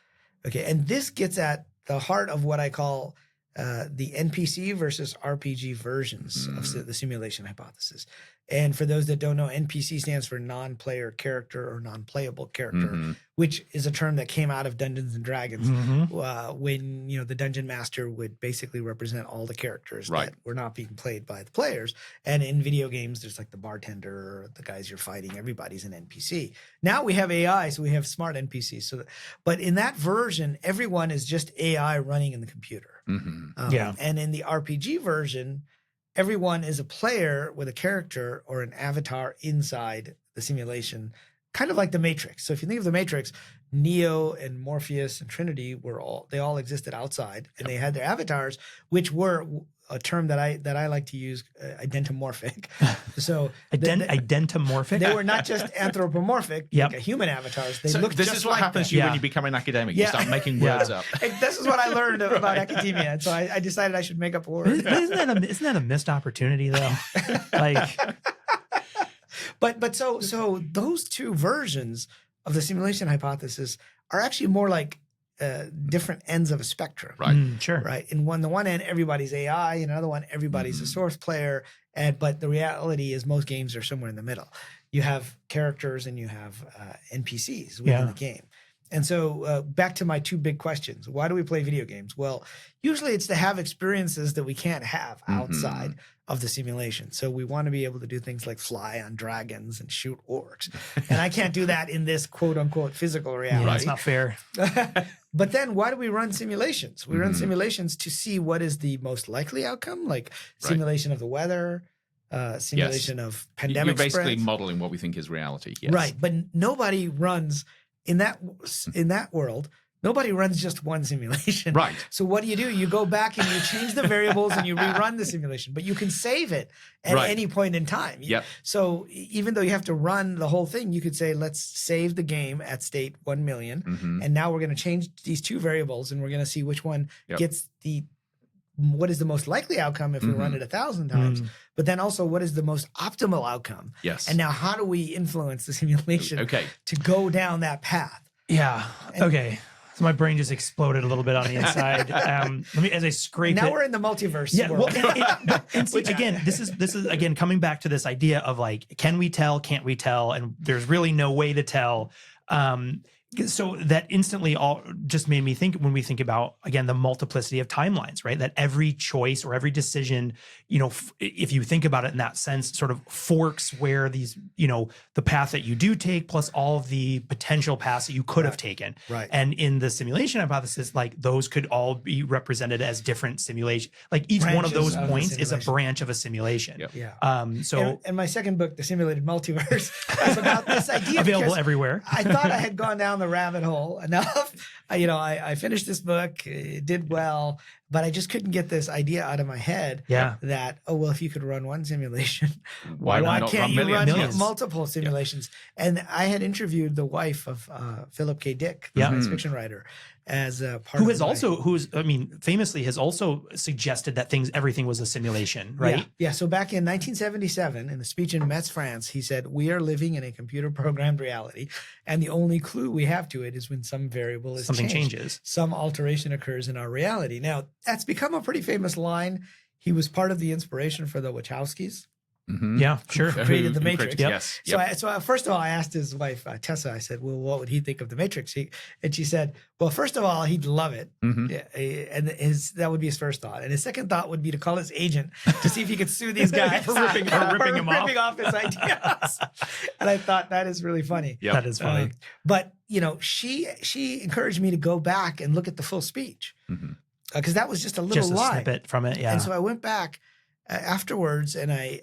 Speaker 3: Okay. And this gets at the heart of what I call the NPC versus RPG versions of the simulation hypothesis. And for those that don't know, NPC stands for non-player character or non-playable character, which is a term that came out of Dungeons and Dragons when, the dungeon master would basically represent all the characters that were not being played by the players. And in video games, there's like the bartender or the guys you're fighting. Everybody's an NPC. Now we have AI, so we have smart NPCs. But in that version, everyone is just AI running in the computer. And in the RPG version, everyone is a player with a character or an avatar inside the simulation, kind of like the Matrix. So if you think of the Matrix, Neo and Morpheus and Trinity they all existed outside, and they had their avatars, which were a term that I like to use, identomorphic. So
Speaker 1: identomorphic.
Speaker 3: They were not just anthropomorphic, like a human avatars. They looked
Speaker 2: this
Speaker 3: just
Speaker 2: is what
Speaker 3: like
Speaker 2: happens to you when you become an academic. You start making words up.
Speaker 3: And this is what I learned about academia. And so I decided I should make up a word.
Speaker 1: Isn't that a missed opportunity though?
Speaker 3: But so those two versions of the simulation hypothesis are actually more like different ends of a spectrum.
Speaker 2: Right.
Speaker 1: Sure.
Speaker 3: Right. In the one end, everybody's AI. In another one, everybody's a source player. But the reality is most games are somewhere in the middle. You have characters and you have NPCs within the game. And so back to my two big questions. Why do we play video games? Well, usually it's to have experiences that we can't have outside of the simulation. So we want to be able to do things like fly on dragons and shoot orcs. And I can't do that in this quote unquote physical reality.
Speaker 1: That's not fair.
Speaker 3: But then why do we run simulations? We run simulations to see what is the most likely outcome, like simulation of the weather, simulation of pandemic
Speaker 2: You're basically
Speaker 3: spreads.
Speaker 2: modeling what we think is reality. Yes.
Speaker 3: Right. But nobody runs in that world. Nobody runs just one simulation.
Speaker 2: Right.
Speaker 3: So what do? You go back and you change the variables and you rerun the simulation, but you can save it at any point in time.
Speaker 2: Yep.
Speaker 3: So even though you have to run the whole thing, you could say, let's save the game at state 1 million. And now we're going to change these two variables and we're going to see which one gets what is the most likely outcome if we run it 1,000 times, but then also what is the most optimal outcome?
Speaker 2: Yes.
Speaker 3: And now how do we influence the simulation to go down that path?
Speaker 1: Yeah. Okay. So my brain just exploded a little bit on the inside. Let me, as I scrape
Speaker 3: now
Speaker 1: it.
Speaker 3: We're in the multiverse.
Speaker 1: Yeah.
Speaker 3: World.
Speaker 1: Well, and see, again, this is again coming back to this idea of like, can we tell? Can't we tell? And there's really no way to tell. So that instantly all just made me think when we think about, again, the multiplicity of timelines, right? That every choice or every decision, you know, if you think about it in that sense, sort of forks where these, you know, the path that you do take plus all of the potential paths that you could have taken.
Speaker 3: Right.
Speaker 1: And in the simulation hypothesis, like those could all be represented as different simulation. Like each
Speaker 3: Branches
Speaker 1: one of those
Speaker 3: of
Speaker 1: points is a branch of a simulation.
Speaker 2: Yep.
Speaker 3: Yeah.
Speaker 1: So
Speaker 3: and my second book, The Simulated Multiverse, is about this idea.
Speaker 1: available everywhere.
Speaker 3: I thought I had gone down the rabbit hole enough. I finished this book, it did well, but I just couldn't get this idea out of my head that, if you could run one simulation,
Speaker 2: why
Speaker 3: can't you run
Speaker 1: millions?
Speaker 3: multiple simulations? And I had interviewed the wife of Philip K. Dick, the science fiction writer, as a part
Speaker 1: famously has also suggested that everything was a simulation, right?
Speaker 3: Yeah. So back in 1977, in a speech in Metz, France, he said, "We are living in a computer-programmed reality, and the only clue we have to it is when some variable is
Speaker 1: Something
Speaker 3: changed.
Speaker 1: changes.
Speaker 3: Some alteration occurs in our reality." Now, that's become a pretty famous line. He was part of the inspiration for the Wachowskis.
Speaker 1: Yeah, sure.
Speaker 3: Who created the Matrix.
Speaker 2: Yes.
Speaker 3: So first of all, I asked his wife, Tessa, I said, well, what would he think of the Matrix? And she said, well, first of all, he'd love it. Yeah, and that would be his first thought. And his second thought would be to call his agent to see if he could sue these guys
Speaker 1: for ripping
Speaker 3: off his ideas. And I thought that is really funny.
Speaker 2: Yep.
Speaker 1: That is funny.
Speaker 3: But, she encouraged me to go back and look at the full speech. Because that was just a little line.
Speaker 1: Snippet from it, yeah.
Speaker 3: And so I went back afterwards, and I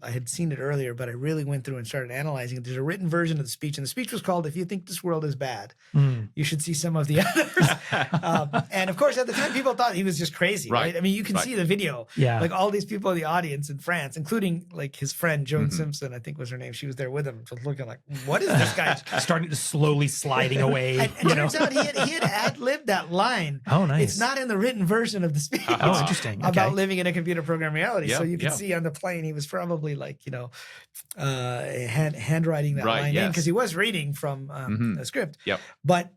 Speaker 3: had seen it earlier, but I really went through and started analyzing it. There's a written version of the speech, and the speech was called "If You Think This World Is Bad, You Should See Some of the Others." And of course, at the time, people thought he was just crazy, right? I mean, you can see the video, like all these people in the audience in France, including like his friend Joan Simpson, I think was her name. She was there with him, just looking like, "What is this guy?"
Speaker 1: Starting to slowly sliding away.
Speaker 3: And turns out he had ad-libbed that line.
Speaker 1: Oh, nice.
Speaker 3: It's not in the written version of the speech.
Speaker 1: Oh, interesting.
Speaker 3: About living in a computer program reality.
Speaker 2: Yep,
Speaker 3: so you can see on the plane, he was probably like, handwriting that line in because he was reading from a script.
Speaker 2: Yep.
Speaker 3: But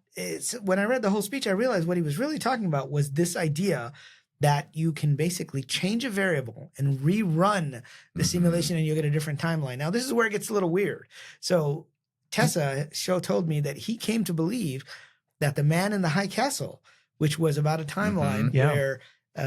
Speaker 3: when I read the whole speech, I realized what he was really talking about was this idea that you can basically change a variable and rerun the simulation and you'll get a different timeline. Now, this is where it gets a little weird. So Tessa told me that he came to believe that the Man in the High Castle, which was about a timeline where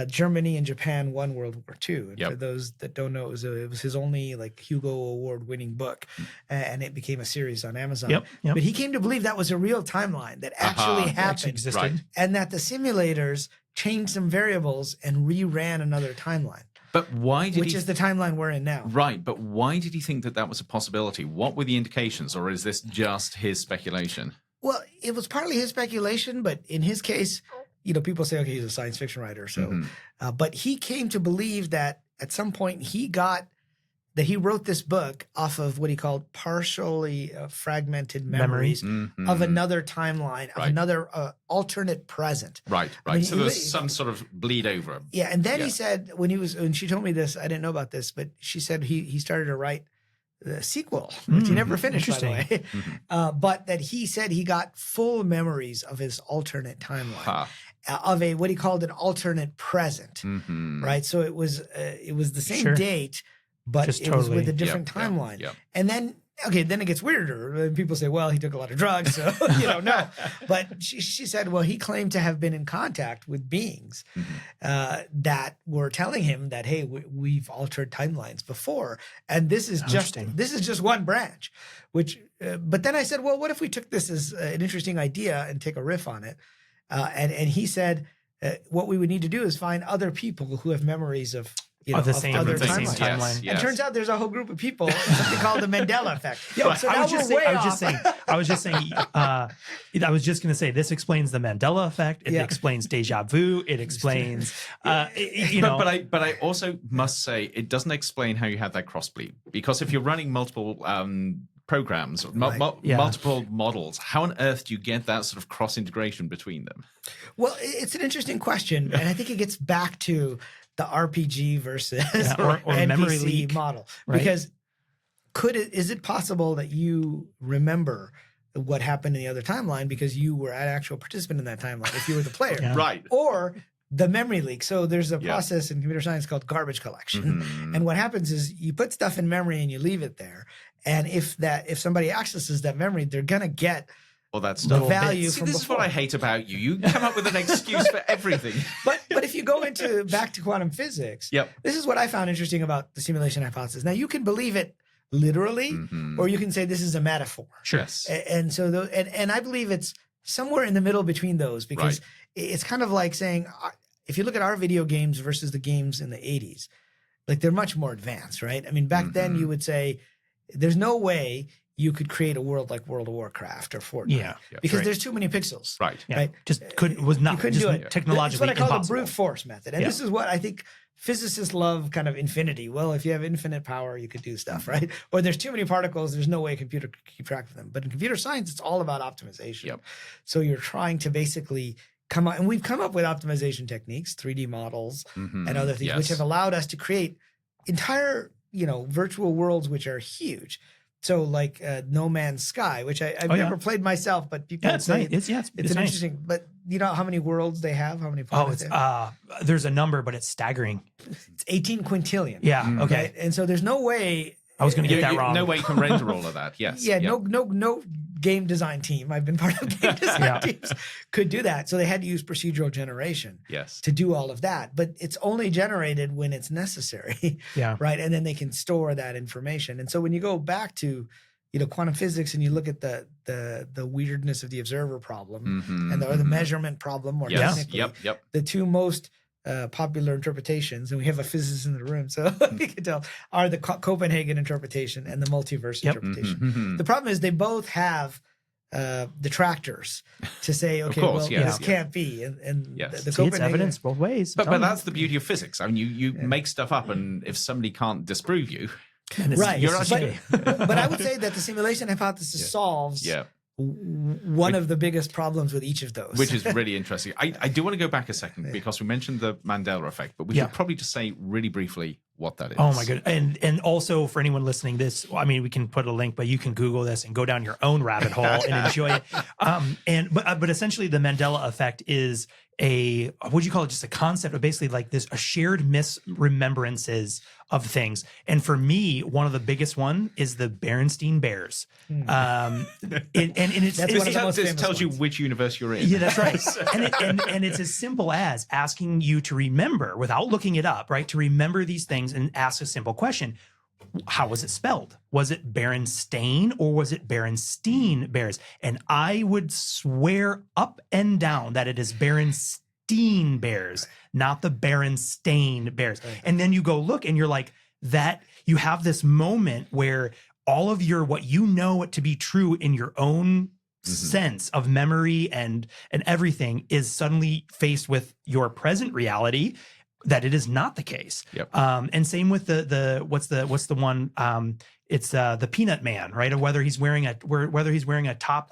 Speaker 3: Germany and Japan won World War II. And for those that don't know, it was his only like Hugo Award-winning book, and it became a series on Amazon.
Speaker 1: Yep.
Speaker 3: But he came to believe that was a real timeline that actually happened,
Speaker 1: existed.
Speaker 3: and that the simulators changed some variables and reran another timeline.
Speaker 2: But why did
Speaker 3: which is the timeline we're in now.
Speaker 2: Right, but why did he think that was a possibility? What were the indications, or is this just his speculation?
Speaker 3: Well, it was partly his speculation, but in his case, people say, okay, he's a science fiction writer. So, but he came to believe that at some point he wrote this book off of what he called partially fragmented memories of another timeline, of another alternate present.
Speaker 2: Right. I mean, so there's some sort of bleed over.
Speaker 3: Yeah. And then he said, when she told me this, I didn't know about this, but she said he started to write the sequel, which he never finished, by the way. But that he said he got full memories of his alternate timeline. Of what he called an alternate present, right? So it was the same date, but just it was with a different timeline. And then, then it gets weirder. And people say, well, he took a lot of drugs, so, no. But she said, well, he claimed to have been in contact with beings that were telling him that, hey, we've altered timelines before. And this is just one branch, but then I said, well, what if we took this as an interesting idea and take a riff on it? And he said, what we would need to do is find other people who have memories of,
Speaker 1: of the same
Speaker 3: other
Speaker 1: timeline.
Speaker 2: Yes,
Speaker 3: And it turns out there's a whole group of people, something called the Mandela effect.
Speaker 1: Yeah,
Speaker 3: So
Speaker 1: I
Speaker 3: now
Speaker 1: was just
Speaker 3: we're
Speaker 1: saying,
Speaker 3: way off.
Speaker 1: I was just going to say this explains the Mandela effect. It explains deja vu. It explains, you know.
Speaker 2: But I also must say it doesn't explain how you have that crossbleed, because if you're running multiple programs, multiple models, how on earth do you get that sort of cross integration between them?
Speaker 3: Well, it's an interesting question, and I think it gets back to the RPG versus
Speaker 1: or
Speaker 3: NPC
Speaker 1: memory leak
Speaker 3: model,
Speaker 1: right?
Speaker 3: Because is it possible that you remember what happened in the other timeline because you were an actual participant in that timeline if you were the player,
Speaker 2: right?
Speaker 3: Or the memory leak. So there's a process in computer science called garbage collection, and what happens is you put stuff in memory and you leave it there, and if somebody accesses that memory, they're gonna get
Speaker 2: that's
Speaker 3: the value
Speaker 2: See,
Speaker 3: from
Speaker 2: this
Speaker 3: before.
Speaker 2: is what I hate about you. You come up with an excuse for everything.
Speaker 3: But if you go back to quantum physics, this is what I found interesting about the simulation hypothesis. Now you can believe it literally, or you can say this is a metaphor.
Speaker 1: Sure.
Speaker 3: And so and I believe it's somewhere in the middle between those, because it's kind of like saying, if you look at our video games versus the games in the 80s, like they're much more advanced, right? I mean, back then you would say there's no way you could create a world like World of Warcraft or Fortnite, because there's too many pixels,
Speaker 2: right?
Speaker 1: Just was not
Speaker 3: couldn't do it
Speaker 1: technologically
Speaker 3: It's what I call
Speaker 1: impossible.
Speaker 3: the brute force method, and this is what I think physicists love, kind of infinity. Well, if you have infinite power, you could do stuff, right? Or there's too many particles, there's no way a computer could keep track of them. But in computer science, it's all about optimization. So you're trying to basically come up, and we've come up with optimization techniques, 3D models, and other things, which have allowed us to create entire, virtual worlds which are huge. So like No Man's Sky, which I've never played myself, but people say
Speaker 1: it's
Speaker 3: an interesting. But you know how many worlds they have? How many planets?
Speaker 1: There's a number, but it's staggering.
Speaker 3: It's 18 quintillion.
Speaker 1: Yeah. Okay.
Speaker 3: Right? And so there's no way.
Speaker 1: I was going to get that wrong.
Speaker 2: No way you can render all of that. Yes.
Speaker 3: No game design team. I've been part of game design teams could do that. So they had to use procedural generation. To do all of that, but it's only generated when it's necessary. Right. And then they can store that information. And so when you go back to, quantum physics, and you look at the weirdness of the observer problem or the measurement problem, more technically, the two most popular interpretations, and we have a physicist in the room, so we can tell, are the Copenhagen interpretation and the multiverse interpretation. The problem is they both have detractors to say, okay, this can't be. And the Copenhagen,
Speaker 1: it's evidence both ways.
Speaker 2: But that's the beauty of physics. I mean, you make stuff up, and if somebody can't disprove you,
Speaker 3: you're actually. But I would say that the simulation hypothesis solves one of the biggest problems with each of those.
Speaker 2: Which is really interesting. I do want to go back a second, because we mentioned the Mandela effect, but we should probably just say really briefly what that is.
Speaker 1: Oh my goodness. And also for anyone listening we can put a link, but you can Google this and go down your own rabbit hole and enjoy it. But essentially the Mandela effect is what do you call it? Just a concept of basically like a shared misremembrances of things. And for me, one of the biggest one is the Berenstain Bears.
Speaker 2: This tells you which universe you're in.
Speaker 1: Yeah, that's right. and it's as simple as asking you to remember, without looking it up, right? To remember these things and ask a simple question. How was it spelled? Was it Berenstain or was it Berenstein Bears? And I would swear up and down that it is Berenstein Bears, not the Berenstain Bears. And then you go look and you're like, that you have this moment where all of what you know it to be true in your own sense of memory and everything is suddenly faced with your present reality, that it is not the case. And same with the what's the one? It's the Peanut Man, right? Or whether he's wearing a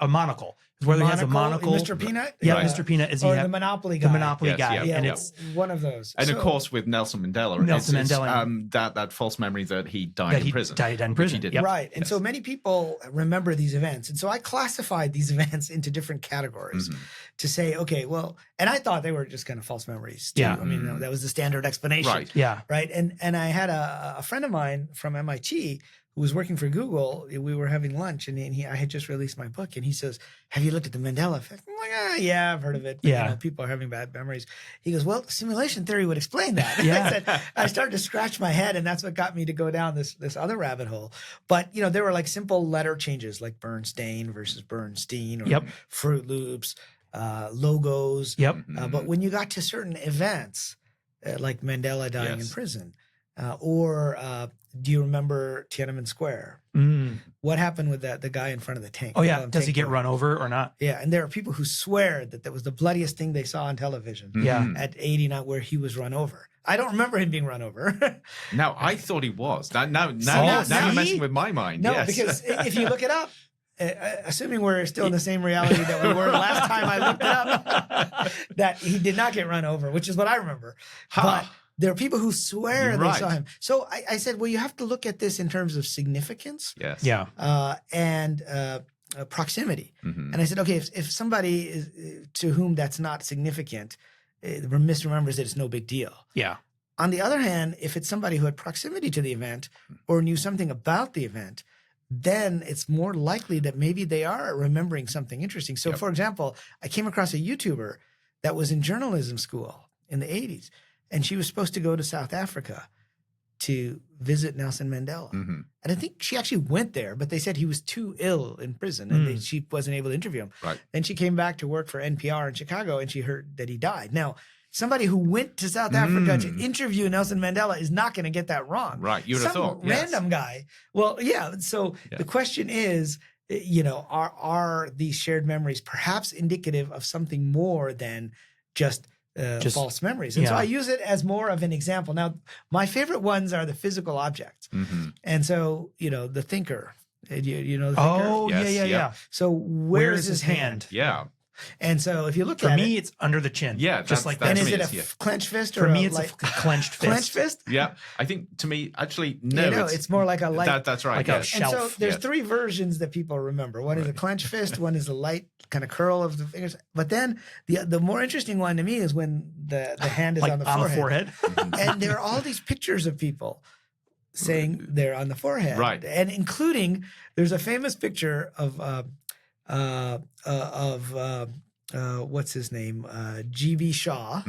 Speaker 1: monocle. Whether he has a monocle.
Speaker 3: Mr. Peanut?
Speaker 1: Mr. Peanut is
Speaker 3: the Monopoly guy.
Speaker 1: The Monopoly guy.
Speaker 3: And it's one of those.
Speaker 2: And of course with Nelson Mandela. That false memory that he died in prison.
Speaker 3: Right. And so many people remember these events. And so I classified these events into different categories to say, okay, well, and I thought they were just kind of false memories too. I mean, that was the standard explanation. Right. And I had a friend of mine from MIT who was working for Google. We were having lunch, and I had just released my book, and he says, "Have you looked at the Mandela effect?" I'm like, "Yeah, I've heard of it. But, people are having bad memories." He goes, "Well, simulation theory would explain that." I started to scratch my head, and that's what got me to go down this other rabbit hole. But there were like simple letter changes, like Bernstein versus Bernstein, or Fruit Loops, logos. But when you got to certain events, like Mandela dying in prison, Do you remember Tiananmen Square? What happened with the guy in front of the tank?
Speaker 1: Oh yeah, does he get run over or not?
Speaker 3: Yeah, and there are people who swear that was the bloodiest thing they saw on television.
Speaker 1: Yeah,
Speaker 3: at 89, where he was run over. I don't remember him being run over.
Speaker 2: No, I thought he was. Now you're messing with my mind.
Speaker 3: No,
Speaker 2: yes.
Speaker 3: because if you look it up, assuming we're still in the same reality that we were last time I looked it up, that he did not get run over, which is what I remember. But there are people who swear they saw him. So I said, well, you have to look at this in terms of significance.
Speaker 2: Yes.
Speaker 3: Yeah. And proximity. And I said, okay, if somebody is, to whom that's not significant, misremembers that it's no big deal.
Speaker 1: Yeah.
Speaker 3: On the other hand, if it's somebody who had proximity to the event or knew something about the event, then it's more likely that maybe they are remembering something interesting. So, for example, I came across a YouTuber that was in journalism school in the 80s, and she was supposed to go to South Africa to visit Nelson Mandela. And I think she actually went there, but they said he was too ill in prison and she wasn't able to interview him.
Speaker 2: Right.
Speaker 3: Then she came back to work for NPR in Chicago, and she heard that he died. Now, somebody who went to South Africa to interview Nelson Mandela is not going to get that wrong.
Speaker 2: Right. You would have thought.
Speaker 3: Random guy. Well, yeah. So the question is, are these shared memories perhaps indicative of something more than just false memories? And so I use it as more of an example. Now, my favorite ones are the physical objects. And so, the thinker. You know the thinker?
Speaker 1: Oh, yeah.
Speaker 3: So where is his hand?
Speaker 2: Yeah.
Speaker 3: And so if you look
Speaker 1: for
Speaker 3: at
Speaker 1: me,
Speaker 3: it,
Speaker 1: it's under the chin.
Speaker 2: Yeah,
Speaker 1: just like that.
Speaker 3: And is it a clenched fist or
Speaker 1: for me? It's a clenched fist.
Speaker 3: Clenched fist?
Speaker 2: Yeah, I think to me, actually, no.
Speaker 3: It's more like a light.
Speaker 2: That's right.
Speaker 1: Like a shelf.
Speaker 3: And so there's three versions that people remember. One is a clenched fist. One is a light kind of curl of the fingers. But then the more interesting one to me is when the hand is
Speaker 1: like
Speaker 3: on the forehead. And there are all these pictures of people saying they're on the forehead.
Speaker 2: Right.
Speaker 3: And including, there's a famous picture of what's his name? G.B. Shaw.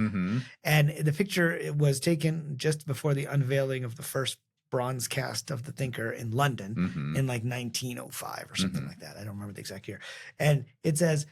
Speaker 3: And the picture was taken just before the unveiling of the first bronze cast of the Thinker in London in like 1905 or something like that. I don't remember the exact year. And it says,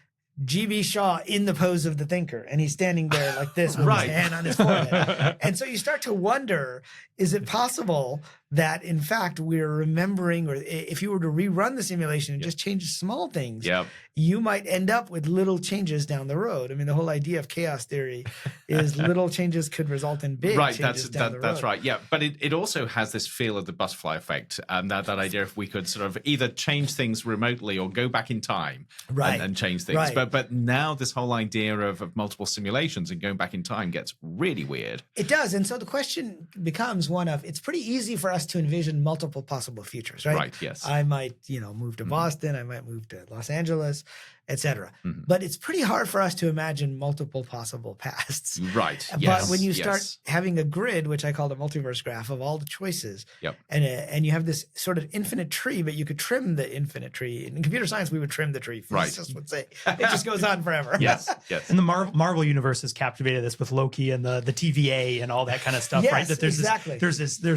Speaker 3: G.B. Shaw in the pose of the Thinker, and he's standing there like this with his hand on his forehead. And so you start to wonder, is it possible that in fact we're remembering, or if you were to rerun the simulation and just change small things, you might end up with little changes down the road. I mean, the whole idea of chaos theory is little changes could result in big changes down the road.
Speaker 2: That's right. Yeah, but it also has this feel of the butterfly effect, and that idea if we could sort of either change things remotely or go back in time and change things. But now this whole idea of multiple simulations and going back in time gets really weird.
Speaker 3: It does. And so the question becomes one of, it's pretty easy for us to envision multiple possible futures, right?
Speaker 2: Right, yes.
Speaker 3: I might, move to Boston, I might move to Los Angeles, etc. But it's pretty hard for us to imagine multiple possible pasts.
Speaker 2: Right.
Speaker 3: But when you start having a grid, which I call the multiverse graph of all the choices, and you have this sort of infinite tree, but you could trim the infinite tree. In computer science, we would trim the tree. Physicists would say it just goes on forever.
Speaker 2: Yes.
Speaker 1: And the Marvel universe has captivated this with Loki and the TVA and all that kind of stuff, right? That there's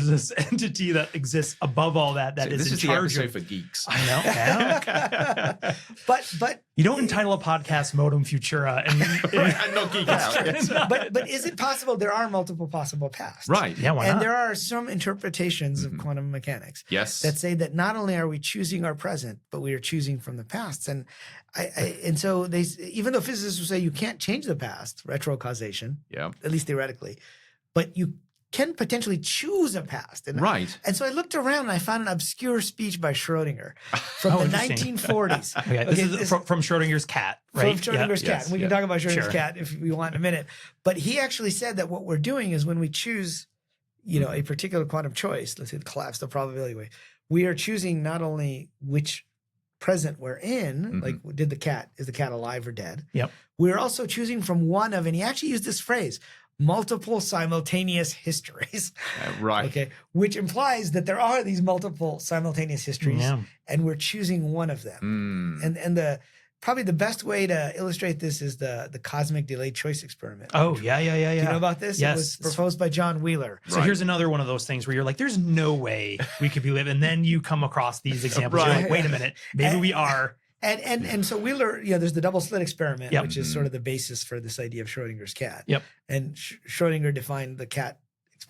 Speaker 1: this entity that exists above all that is in charge of.
Speaker 2: This is the episode for geeks.
Speaker 1: I know.
Speaker 3: But
Speaker 1: you don't entitle a podcast Modem Futura
Speaker 2: and not geek out.
Speaker 3: But is it possible there are multiple possible pasts?
Speaker 2: Right.
Speaker 1: Yeah, why not?
Speaker 3: And there are some interpretations of quantum mechanics that say that not only are we choosing our present, but we are choosing from the past. And and so even though physicists will say you can't change the past, retro causation, at least theoretically, but you can potentially choose a past. And so I looked around and I found an obscure speech by Schrodinger from the 1940s.
Speaker 1: This is from Schrodinger's cat, right?
Speaker 3: From Schrodinger's cat. And we can talk about Schrodinger's cat if we want in a minute. But he actually said that what we're doing is when we choose, a particular quantum choice, let's say the collapse, the probability wave, we are choosing not only which present we're in, like is the cat alive or dead? We're also choosing from one of, and he actually used this phrase, multiple simultaneous histories. Okay. Which implies that there are these multiple simultaneous histories and we're choosing one of them. And probably the best way to illustrate this is the cosmic delayed choice experiment.
Speaker 1: Oh, yeah.
Speaker 3: Do you know about this?
Speaker 1: Yes.
Speaker 3: It was proposed by John Wheeler.
Speaker 1: So here's another one of those things where you're like, there's no way we could be living. And then you come across these examples. You're like, wait a minute, maybe we are.
Speaker 3: And so Wheeler, there's the double slit experiment, which is sort of the basis for this idea of Schrodinger's cat. And Schrodinger defined the cat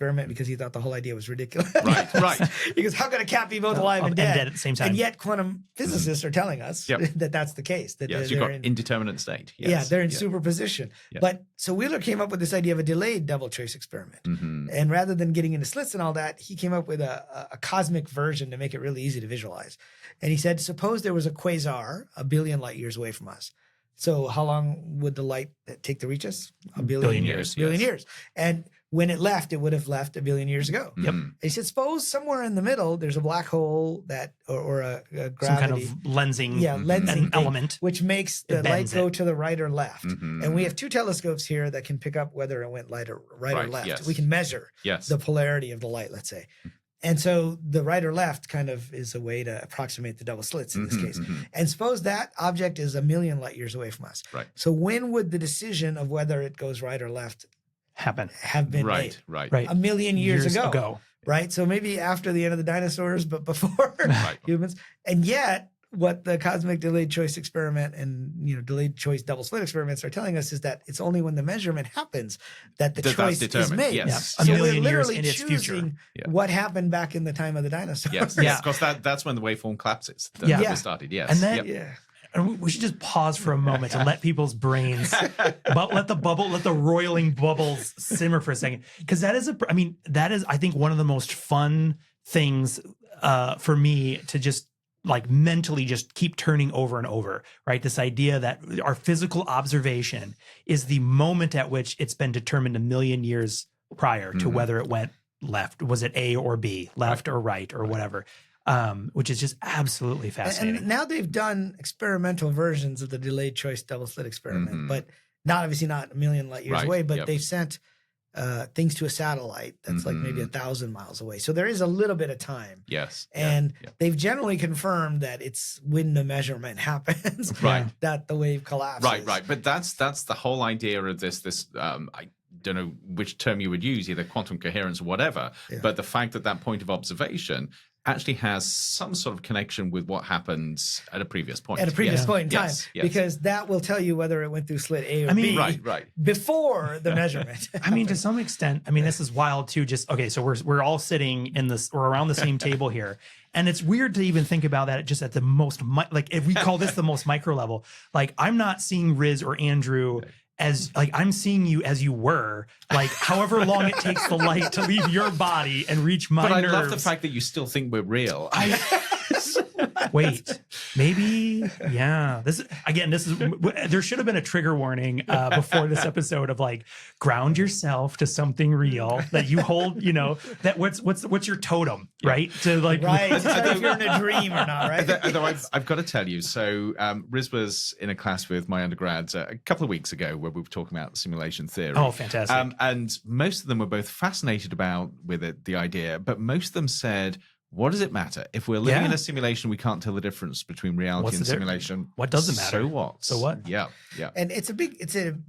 Speaker 3: experiment because he thought the whole idea was ridiculous.
Speaker 2: Right.
Speaker 3: He goes, how could a cat be both alive and dead
Speaker 1: at the same time?
Speaker 3: And yet quantum physicists are telling us that that's the case. That
Speaker 2: you've got indeterminate state. Yes.
Speaker 3: Yeah, they're in superposition.
Speaker 2: Yeah.
Speaker 3: But so Wheeler came up with this idea of a delayed double choice experiment. And rather than getting into slits and all that, he came up with a cosmic version to make it really easy to visualize. And he said, suppose there was a quasar 1 billion light years away from us. So how long would the light take to reach us? 1 billion years. Billion years. And when it left, it would have left 1 billion years ago.
Speaker 1: Yep.
Speaker 3: And he said, suppose somewhere in the middle, there's a black hole that, or a gravity.
Speaker 1: Some kind of lensing element.
Speaker 3: Which makes the light go to the right or left. And we have 2 telescopes here that can pick up whether it went right or left.
Speaker 2: Yes.
Speaker 3: We can measure the polarity of the light, let's say. And so the right or left kind of is a way to approximate the double slits in this case. And suppose that object is 1 million light years away from us.
Speaker 2: Right.
Speaker 3: So when would the decision of whether it goes right or left have been made?
Speaker 2: Right.
Speaker 3: 1 million years ago. Right. So maybe after the end of the dinosaurs, but before humans. And yet what the cosmic delayed choice experiment and delayed choice double slit experiments are telling us is that it's only when the measurement happens that the choice is made.
Speaker 2: Yes.
Speaker 1: Yeah.
Speaker 3: So
Speaker 1: 1 million
Speaker 3: we're
Speaker 1: years
Speaker 3: literally
Speaker 1: in its future.
Speaker 3: choosing what happened back in the time of the dinosaurs.
Speaker 2: Yes. Because that's when the waveform collapses. That started. Yes.
Speaker 1: And then and we should just pause for a moment to let people's brains, let the roiling bubbles simmer for a second. Because that is I think one of the most fun things for me to just mentally just keep turning over and over, right? This idea that our physical observation is the moment at which it's been determined 1 million years prior to whether it went left. Was it A or B, left or right or whatever? Which is just absolutely fascinating.
Speaker 3: And now they've done experimental versions of the delayed choice double slit experiment, but obviously not 1 million light years away, but they've sent things to a satellite that's like maybe 1,000 miles away. So there is a little bit of time.
Speaker 2: Yes.
Speaker 3: And they've generally confirmed that it's when the measurement happens that the wave collapses.
Speaker 2: Right. But that's the whole idea of this I don't know which term you would use, either quantum coherence or whatever, but the fact that point of observation actually has some sort of connection with what happened at a previous point.
Speaker 3: At a previous point in time.
Speaker 2: Yes.
Speaker 3: Because that will tell you whether it went through slit A or B before the measurement.
Speaker 1: To some extent, this is wild too. So we're all sitting we're around the same table here. And it's weird to even think about that just at the most, if we call this the most micro level, I'm not seeing Riz or Andrew as I'm seeing you as you were, however long it takes the light to leave your body and reach my nerves.
Speaker 2: But I love the fact that you still think we're real.
Speaker 1: Wait, maybe, This is there should have been a trigger warning before this episode of ground yourself to something real that you hold. That what's your totem, right? To
Speaker 3: if you're in a dream or not, right?
Speaker 2: Although I've got to tell you, so Riz was in a class with my undergrads a couple of weeks ago where we were talking about simulation theory.
Speaker 1: Oh, fantastic!
Speaker 2: And most of them were both fascinated with the idea, but most of them said, what does it matter? If we're living in a simulation, we can't tell the difference between reality and simulation.
Speaker 1: What doesn't matter?
Speaker 2: So what?
Speaker 1: So what?
Speaker 2: Yeah.
Speaker 3: And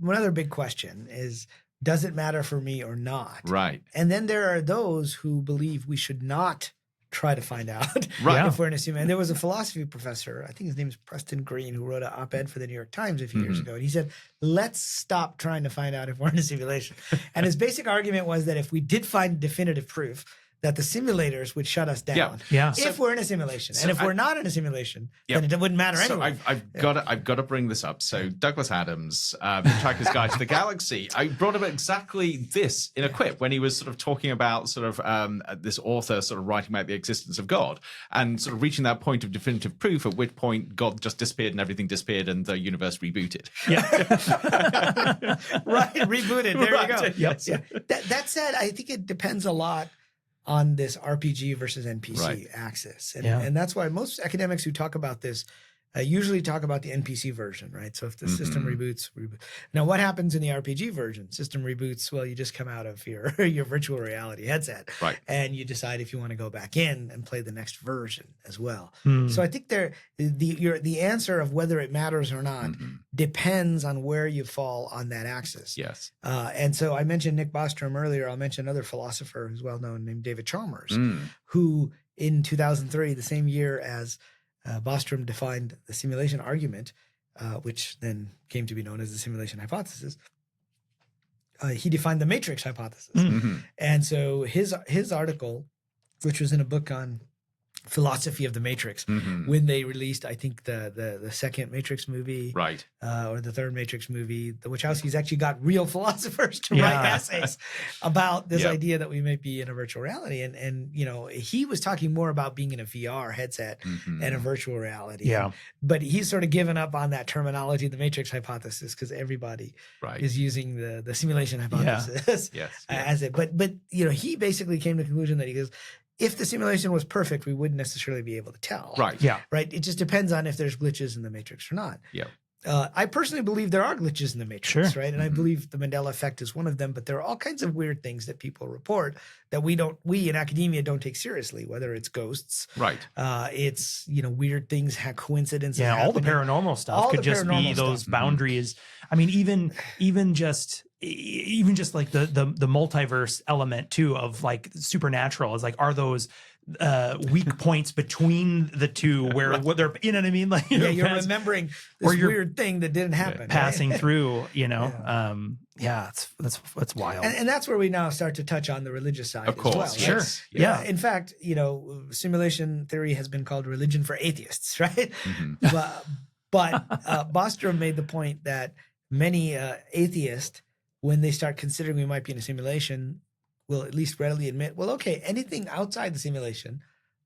Speaker 3: another big question is, does it matter for me or not?
Speaker 2: Right.
Speaker 3: And then there are those who believe we should not try to find out if we're in a simulation. And there was a philosophy professor, I think his name is Preston Green, who wrote an op-ed for the New York Times a few years ago. And he said, let's stop trying to find out if we're in a simulation. And his basic argument was that if we did find definitive proof, that the simulators would shut us down if we're in a simulation. And if we're not in a simulation, then it wouldn't matter anyway.
Speaker 2: So I've got to bring this up. So Douglas Adams, Hitchhiker's Guide to the Galaxy, I brought up exactly this in a quip when he was sort of talking about this author sort of writing about the existence of God and sort of reaching that point of definitive proof, at which point God just disappeared and everything disappeared and the universe rebooted.
Speaker 3: Rebooted. There you go.
Speaker 1: Yep.
Speaker 3: That said, I think it depends a lot on this RPG versus NPC axis. And that's why most academics who talk about this usually talk about the NPC version, right? So if the system reboots. Now, what happens in the RPG version? System reboots, well, you just come out of your virtual reality headset and you decide if you want to go back in and play the next version as well. So I think the answer of whether it matters or not depends on where you fall on that axis.
Speaker 2: Yes.
Speaker 3: And so I mentioned Nick Bostrom earlier. I'll mention another philosopher who's well-known named David Chalmers, who in 2003, the same year as Bostrom defined the simulation argument, which then came to be known as the simulation hypothesis. he defined the matrix hypothesis. And so his article, which was in a book on philosophy of the Matrix, when they released, I think the second Matrix movie,
Speaker 2: right,
Speaker 3: or the third Matrix movie, the Wachowskis actually got real philosophers to write essays about this idea that we might be in a virtual reality, and he was talking more about being in a VR headset and a virtual reality. But he's sort of given up on that terminology, the Matrix hypothesis, because everybody is using the simulation hypothesis as it. But he basically came to the conclusion that he goes, if the simulation was perfect, we wouldn't necessarily be able to tell. Right. It just depends on if there's glitches in the matrix or not. I personally believe there are glitches in the matrix, right? And I believe the Mandela effect is one of them, but there are all kinds of weird things that people report that we in academia don't take seriously, whether it's ghosts. It's, weird things, coincidences.
Speaker 1: All the paranormal stuff could just be those boundaries. I mean, even just like the multiverse element too of like supernatural is like, are those weak points between the two where they're, you know what I mean? Like,
Speaker 3: you're remembering this weird thing that didn't happen.
Speaker 1: Passing through, that's wild.
Speaker 3: And that's where we now start to touch on the religious side
Speaker 2: of course.
Speaker 3: As well.
Speaker 2: Sure.
Speaker 3: In fact, simulation theory has been called religion for atheists, right? But Bostrom made the point that many atheists, when they start considering we might be in a simulation, will at least readily admit, well, okay, anything outside the simulation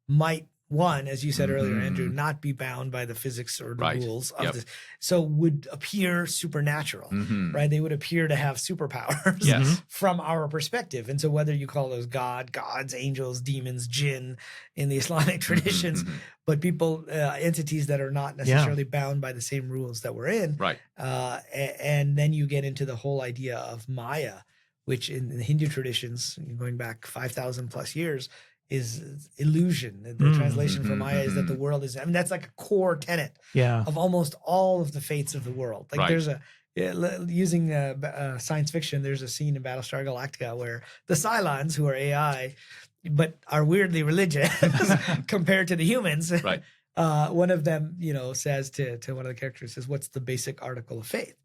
Speaker 3: might, one, as you said earlier, Andrew, not be bound by the physics or the rules of this. So would appear supernatural, right? They would appear to have superpowers from our perspective. And so whether you call those gods, angels, demons, jinn in the Islamic traditions, but people, entities that are not necessarily bound by the same rules that we're in. And then you get into the whole idea of Maya, which in the Hindu traditions, going back 5,000 plus years, is illusion. The translation for Maya is that the world is, that's like a core tenet of almost all of the fates of the world. Like there's using science fiction, there's a scene in Battlestar Galactica where the Cylons, who are AI, but are weirdly religious compared to the humans. One of them, says to one of the characters, what's the basic article of faith?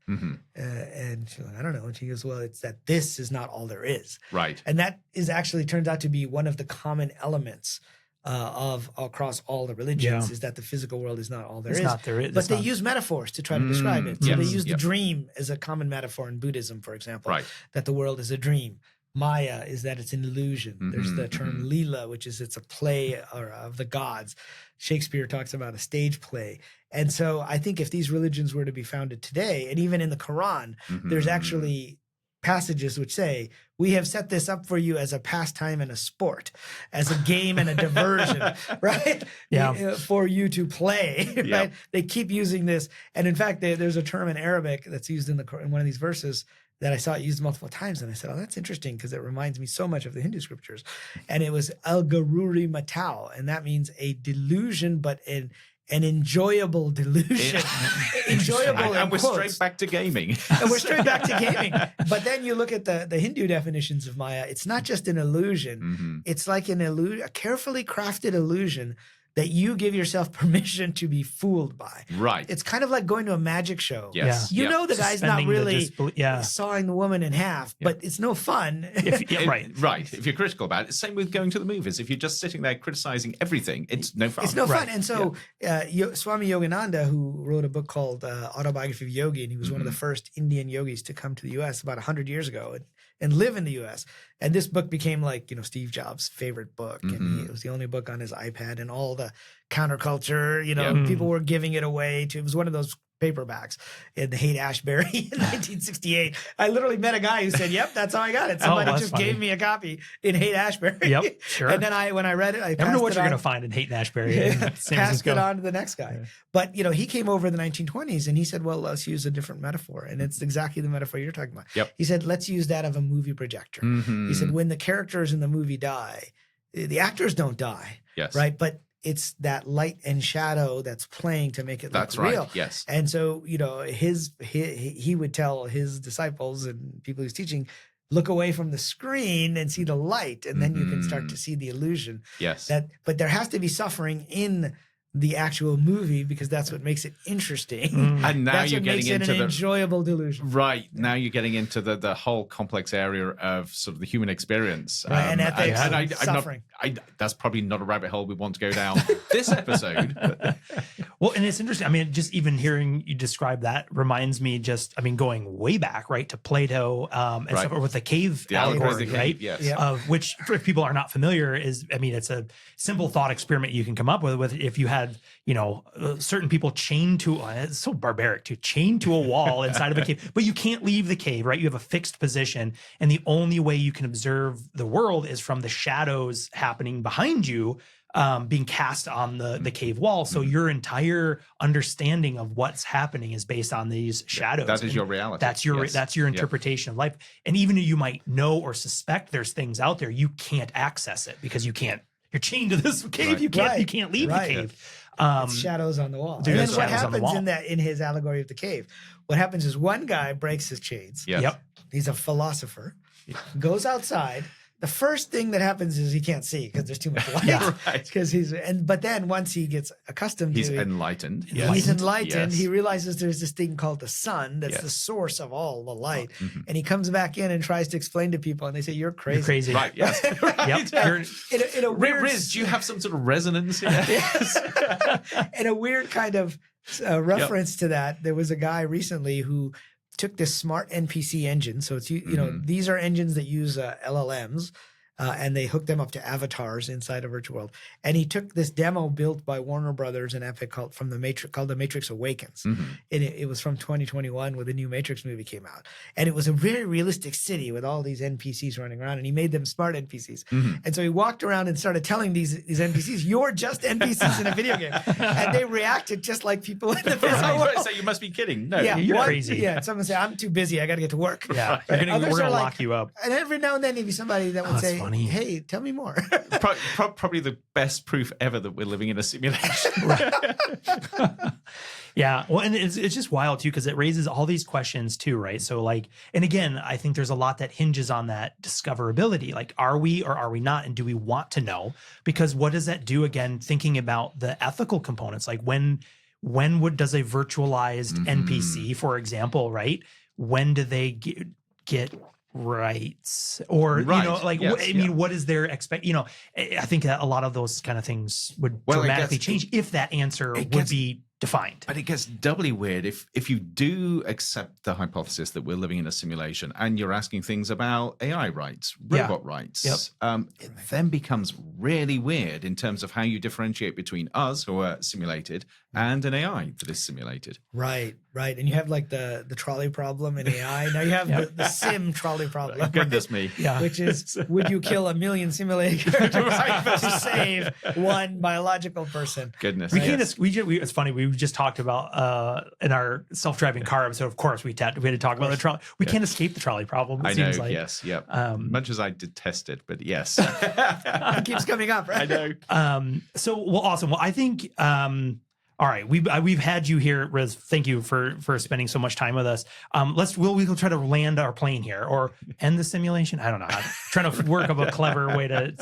Speaker 3: And she's like, I don't know. And she goes, well, it's that this is not all there is. And that is actually turns out to be one of the common elements of across all the religions, is that the physical world is not all there is. But they use metaphors to try to describe it. So they use the dream as a common metaphor in Buddhism, for example, that the world is a dream. Maya is that it's an illusion. There's the term Leela, which is it's a play of the gods. Shakespeare talks about a stage play. And so I think if these religions were to be founded today, and even in the Quran, there's actually passages which say, we have set this up for you as a pastime and a sport, as a game and a diversion, right? For you to play, right? They keep using this. And in fact, there's a term in Arabic that's used in one of these verses that I saw it used multiple times. And I said, oh, that's interesting because it reminds me so much of the Hindu scriptures. And it was al-garuri matao. And that means a delusion, but an enjoyable delusion. Enjoyable.
Speaker 2: And we're straight back to gaming.
Speaker 3: And we're straight back to gaming. But then you look at the Hindu definitions of Maya. It's not just an illusion. It's like a carefully crafted illusion that you give yourself permission to be fooled by. It's kind of like going to a magic show. You know the guy's not really sawing the woman in half, but it's no fun.
Speaker 2: If you're critical about it. Same with going to the movies. If you're just sitting there criticizing everything, it's no fun.
Speaker 3: It's no fun. And so Swami Yogananda, who wrote a book called Autobiography of Yogi, and he was one of the first Indian yogis to come to the U.S. about 100 years ago and live in the U.S. And this book became like, Steve Jobs' favorite book. And it was the only book on his iPad, and all the counterculture, people were giving it away it was one of those paperbacks in the Haight-Ashbury in 1968. I literally met a guy who said, yep, that's how I got it. Somebody just gave me a copy in Haight-Ashbury. And then when I read it, I
Speaker 1: never know what you're going to find in Haight-Ashbury.
Speaker 3: Passed it on to the next guy. But, he came over in the 1920s and he said, well, let's use a different metaphor. And it's exactly the metaphor you're talking about. He said, let's use that of a movie projector. He said, when the characters in the movie die, the actors don't die. Right. But it's that light and shadow that's playing to make it look real. And so, he would tell his disciples and people he's teaching, look away from the screen and see the light, and then you can start to see the illusion. But there has to be suffering in the actual movie, because that's what makes it interesting.
Speaker 2: And now
Speaker 3: that's
Speaker 2: you're
Speaker 3: what
Speaker 2: getting
Speaker 3: makes it
Speaker 2: into
Speaker 3: an
Speaker 2: the
Speaker 3: enjoyable delusion.
Speaker 2: right. Now you're getting into the whole complex area of sort of the human experience,
Speaker 3: Right, and ethics and
Speaker 2: I'm
Speaker 3: suffering.
Speaker 2: that's probably not a rabbit hole we want to go down this episode.
Speaker 1: Well, and it's interesting. I mean, just even hearing you describe that reminds me going way back, right, to Plato and
Speaker 2: Right.
Speaker 1: stuff with the cave
Speaker 2: The allegory of
Speaker 1: allegory,
Speaker 2: the cave,
Speaker 1: right?
Speaker 2: yes.
Speaker 3: Yeah.
Speaker 1: Of which, if people are not familiar, it's a simple thought experiment you can come up with if you had, certain people chained to, it's so barbaric, to chain to a wall inside of a cave, but you can't leave the cave, right? You have a fixed position, and the only way you can observe the world is from the shadows happening behind you, being cast on the cave wall. So your entire understanding of what's happening is based on these shadows.
Speaker 2: That is your reality.
Speaker 1: That's your
Speaker 2: Yes.
Speaker 1: that's your interpretation of life. And even though you might know or suspect there's things out there, you can't access it because you're chained to this cave.
Speaker 2: Right.
Speaker 1: You can't leave the cave.
Speaker 3: It's shadows on the wall.
Speaker 1: Dude,
Speaker 3: And then
Speaker 1: there's
Speaker 3: what
Speaker 1: shadows on the
Speaker 3: happens
Speaker 1: wall.
Speaker 3: in his allegory of the cave? What happens is one guy breaks his chains.
Speaker 2: Yes.
Speaker 1: Yep.
Speaker 3: He's a philosopher. Goes outside. The first thing that happens is he can't see because there's too much light.
Speaker 1: Yeah.
Speaker 2: Right.
Speaker 3: Because but then once he gets accustomed
Speaker 2: He's
Speaker 3: to it,
Speaker 2: enlightened.
Speaker 3: he's enlightened.
Speaker 2: Yes.
Speaker 3: He realizes there's this thing called the sun that's
Speaker 2: Yes.
Speaker 3: the source of all the light. And he comes back in and tries to explain to people, and they say, "You're crazy."
Speaker 1: You're crazy.
Speaker 2: Right. Yes.
Speaker 1: Yep. You're-
Speaker 3: In a weird,
Speaker 2: Riz, do you have some sort of resonance here?
Speaker 3: yes. In a weird kind of reference to that, there was a guy recently who took this smart NPC engine. So it's these are engines that use LLMs. And they hooked them up to avatars inside a virtual world. And he took this demo built by Warner Brothers and Epic called The Matrix Awakens. And it was from 2021 when the new Matrix movie came out. And it was a very realistic city with all these NPCs running around. And he made them smart NPCs. And so he walked around and started telling these NPCs, "You're just NPCs in a video game." And they reacted just like people in the physical world.
Speaker 2: So you must be kidding. No.
Speaker 3: Yeah,
Speaker 1: You're crazy.
Speaker 3: Yeah, and someone say, "I'm too busy. I got to get to work."
Speaker 1: Yeah.
Speaker 3: Right?
Speaker 1: We're going
Speaker 3: Others
Speaker 1: to
Speaker 3: are like-
Speaker 1: lock you up.
Speaker 3: And every now and then, there'd be somebody that would
Speaker 1: that's
Speaker 3: say,
Speaker 1: funny.
Speaker 3: "Hey, tell me more."
Speaker 2: Probably the best proof ever that we're living in a simulation.
Speaker 1: Yeah. Well, and it's just wild too, because it raises all these questions too, right? So and again, I think there's a lot that hinges on that discoverability. Like, are we or are we not? And do we want to know? Because what does that do, again, thinking about the ethical components? Like when does a virtualized NPC, for example, right? When do they get rights? Or,
Speaker 2: Right. Yes,
Speaker 1: what is their I think that a lot of those kind of things would
Speaker 2: Well, it
Speaker 1: dramatically
Speaker 2: gets-
Speaker 1: change if that answer would be defined.
Speaker 2: But it gets doubly weird if you do accept the hypothesis that we're living in a simulation and you're asking things about AI rights, robot rights. It then becomes really weird in terms of how you differentiate between us, who are simulated, and an AI that is simulated.
Speaker 3: Right. And you have like the trolley problem in AI. Now you have the sim trolley problem.
Speaker 2: Goodness me.
Speaker 1: Yeah.
Speaker 3: Which is, would you kill 1 million simulated characters to save one biological person?
Speaker 2: Goodness.
Speaker 1: We
Speaker 2: yes.
Speaker 1: can't. It's funny. We just talked about in our self-driving car episode. Of course, we had to talk about the trolley. We can't escape the trolley problem. It
Speaker 2: I know.
Speaker 1: seems like.
Speaker 2: Yes. Yep. Much as I detest it, but yes.
Speaker 3: It keeps coming up, right?
Speaker 2: I know.
Speaker 1: So awesome. Well, I think. All right, we've had you here, Riz. Thank you for spending so much time with us. We'll try to land our plane here or end the simulation. I don't know. I'm trying to work up a clever way to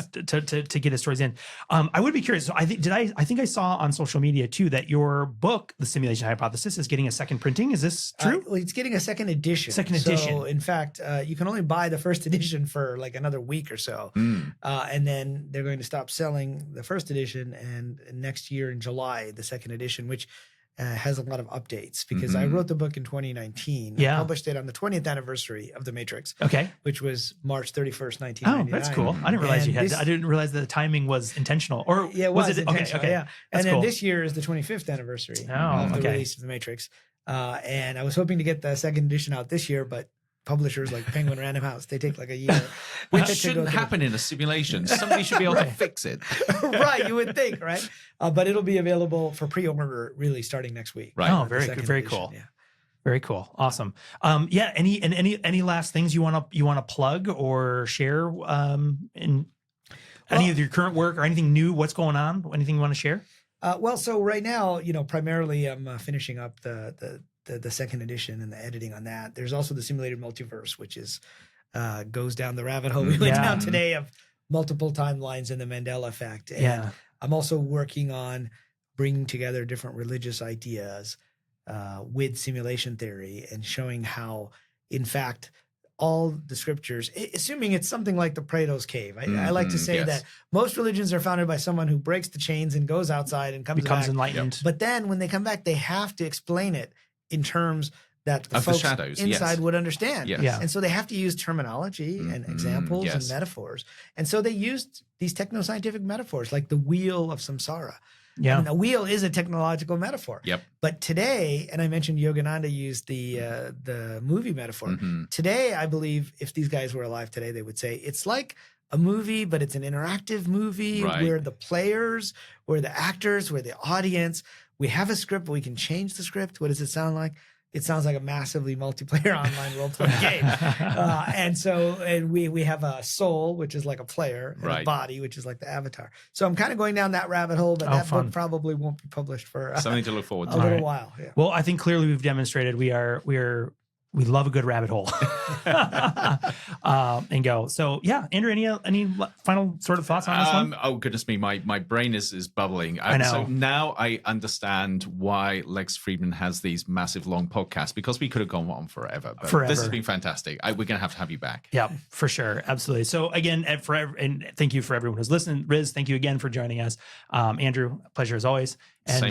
Speaker 1: get his stories in. I would be curious. So I think I saw on social media too that your book, The Simulation Hypothesis, is getting a second printing. Is this true?
Speaker 3: Well, it's getting a second edition.
Speaker 1: So,
Speaker 3: in fact, you can only buy the first edition for like another week or so, and then they're going to stop selling the first edition. And next year in July, the second edition, which has a lot of updates, because I wrote the book in 2019.
Speaker 1: Yeah.
Speaker 3: I published it on the 20th anniversary of The Matrix,
Speaker 1: Okay.
Speaker 3: which was March 31st, 1999.
Speaker 1: Oh, that's cool. I didn't realize
Speaker 3: And
Speaker 1: I didn't realize the timing was intentional. Or
Speaker 3: Yeah, it was
Speaker 1: it?
Speaker 3: intentional,
Speaker 1: Okay.
Speaker 3: yeah. And
Speaker 1: That's
Speaker 3: then
Speaker 1: cool.
Speaker 3: this year is the 25th anniversary
Speaker 1: Oh,
Speaker 3: of the
Speaker 1: okay.
Speaker 3: release of The Matrix. And I was hoping to get the second edition out this year, but publishers like Penguin Random House, they take like a year.
Speaker 2: Which
Speaker 3: to
Speaker 2: shouldn't
Speaker 3: go through.
Speaker 2: happen in a simulation. Somebody should be able to fix it.
Speaker 3: Right, you would think, right? But it'll be available for pre-order really starting next week.
Speaker 2: Right.
Speaker 1: Oh,
Speaker 3: The
Speaker 1: very
Speaker 3: second
Speaker 1: very
Speaker 3: edition,
Speaker 1: cool.
Speaker 3: Yeah.
Speaker 1: Very cool. Awesome. Yeah. Any last things you want to plug or share in any of your current work or anything new? What's going on? Anything you want to share?
Speaker 3: So right now, primarily I'm finishing up the second edition and the editing on that. There's also the simulated multiverse, which is goes down the rabbit hole we went down today of multiple timelines and the Mandela effect. And I'm also working on bringing together different religious ideas with simulation theory and showing how, in fact, all the scriptures, assuming it's something like the Plato's cave. I like to say that most religions are founded by someone who breaks the chains and goes outside and becomes
Speaker 1: enlightened.
Speaker 3: Yep. But then when they come back, they have to explain it in terms that the folks
Speaker 2: shadows,
Speaker 3: inside would understand.
Speaker 2: Yes.
Speaker 3: Yeah. And so they have to use terminology and examples and metaphors. And so they used these technoscientific metaphors like the wheel of samsara.
Speaker 1: Yeah.
Speaker 3: I mean, a wheel is a technological metaphor.
Speaker 2: Yep.
Speaker 3: But today, and I mentioned Yogananda used the movie metaphor. Today, I believe if these guys were alive today, they would say it's like a movie, but it's an interactive movie where the players, where the actors, where the audience, we have a script, but we can change the script. What does it sound like? It sounds like a massively multiplayer online role-playing game. And we have a soul, which is like a player, and a body, which is like the avatar. So I'm kind of going down that rabbit hole, but that book probably won't be published for
Speaker 2: something to look forward to.
Speaker 3: A little while. Yeah.
Speaker 1: Well, I think clearly we've demonstrated we love a good rabbit hole and go. So yeah, Andrew, any final sort of thoughts on this one?
Speaker 2: Oh goodness me, my brain is bubbling.
Speaker 1: I know.
Speaker 2: So now I understand why Lex Friedman has these massive long podcasts, because we could have gone on forever. But this has been fantastic. We're going to have you back.
Speaker 1: Yeah, for sure. Absolutely. So again, and thank you for everyone who's listening. Riz, thank you again for joining us. Andrew, pleasure as always. And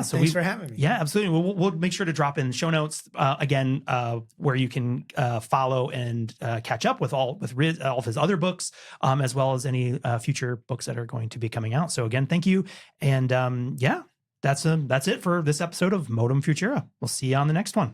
Speaker 1: so
Speaker 3: thanks for having me.
Speaker 1: Yeah, absolutely. We'll make sure to drop in show notes again, where you can follow and catch up with all of his other books, as well as any future books that are going to be coming out. So again, thank you. And that's it for this episode of Modem Futura. We'll see you on the next one.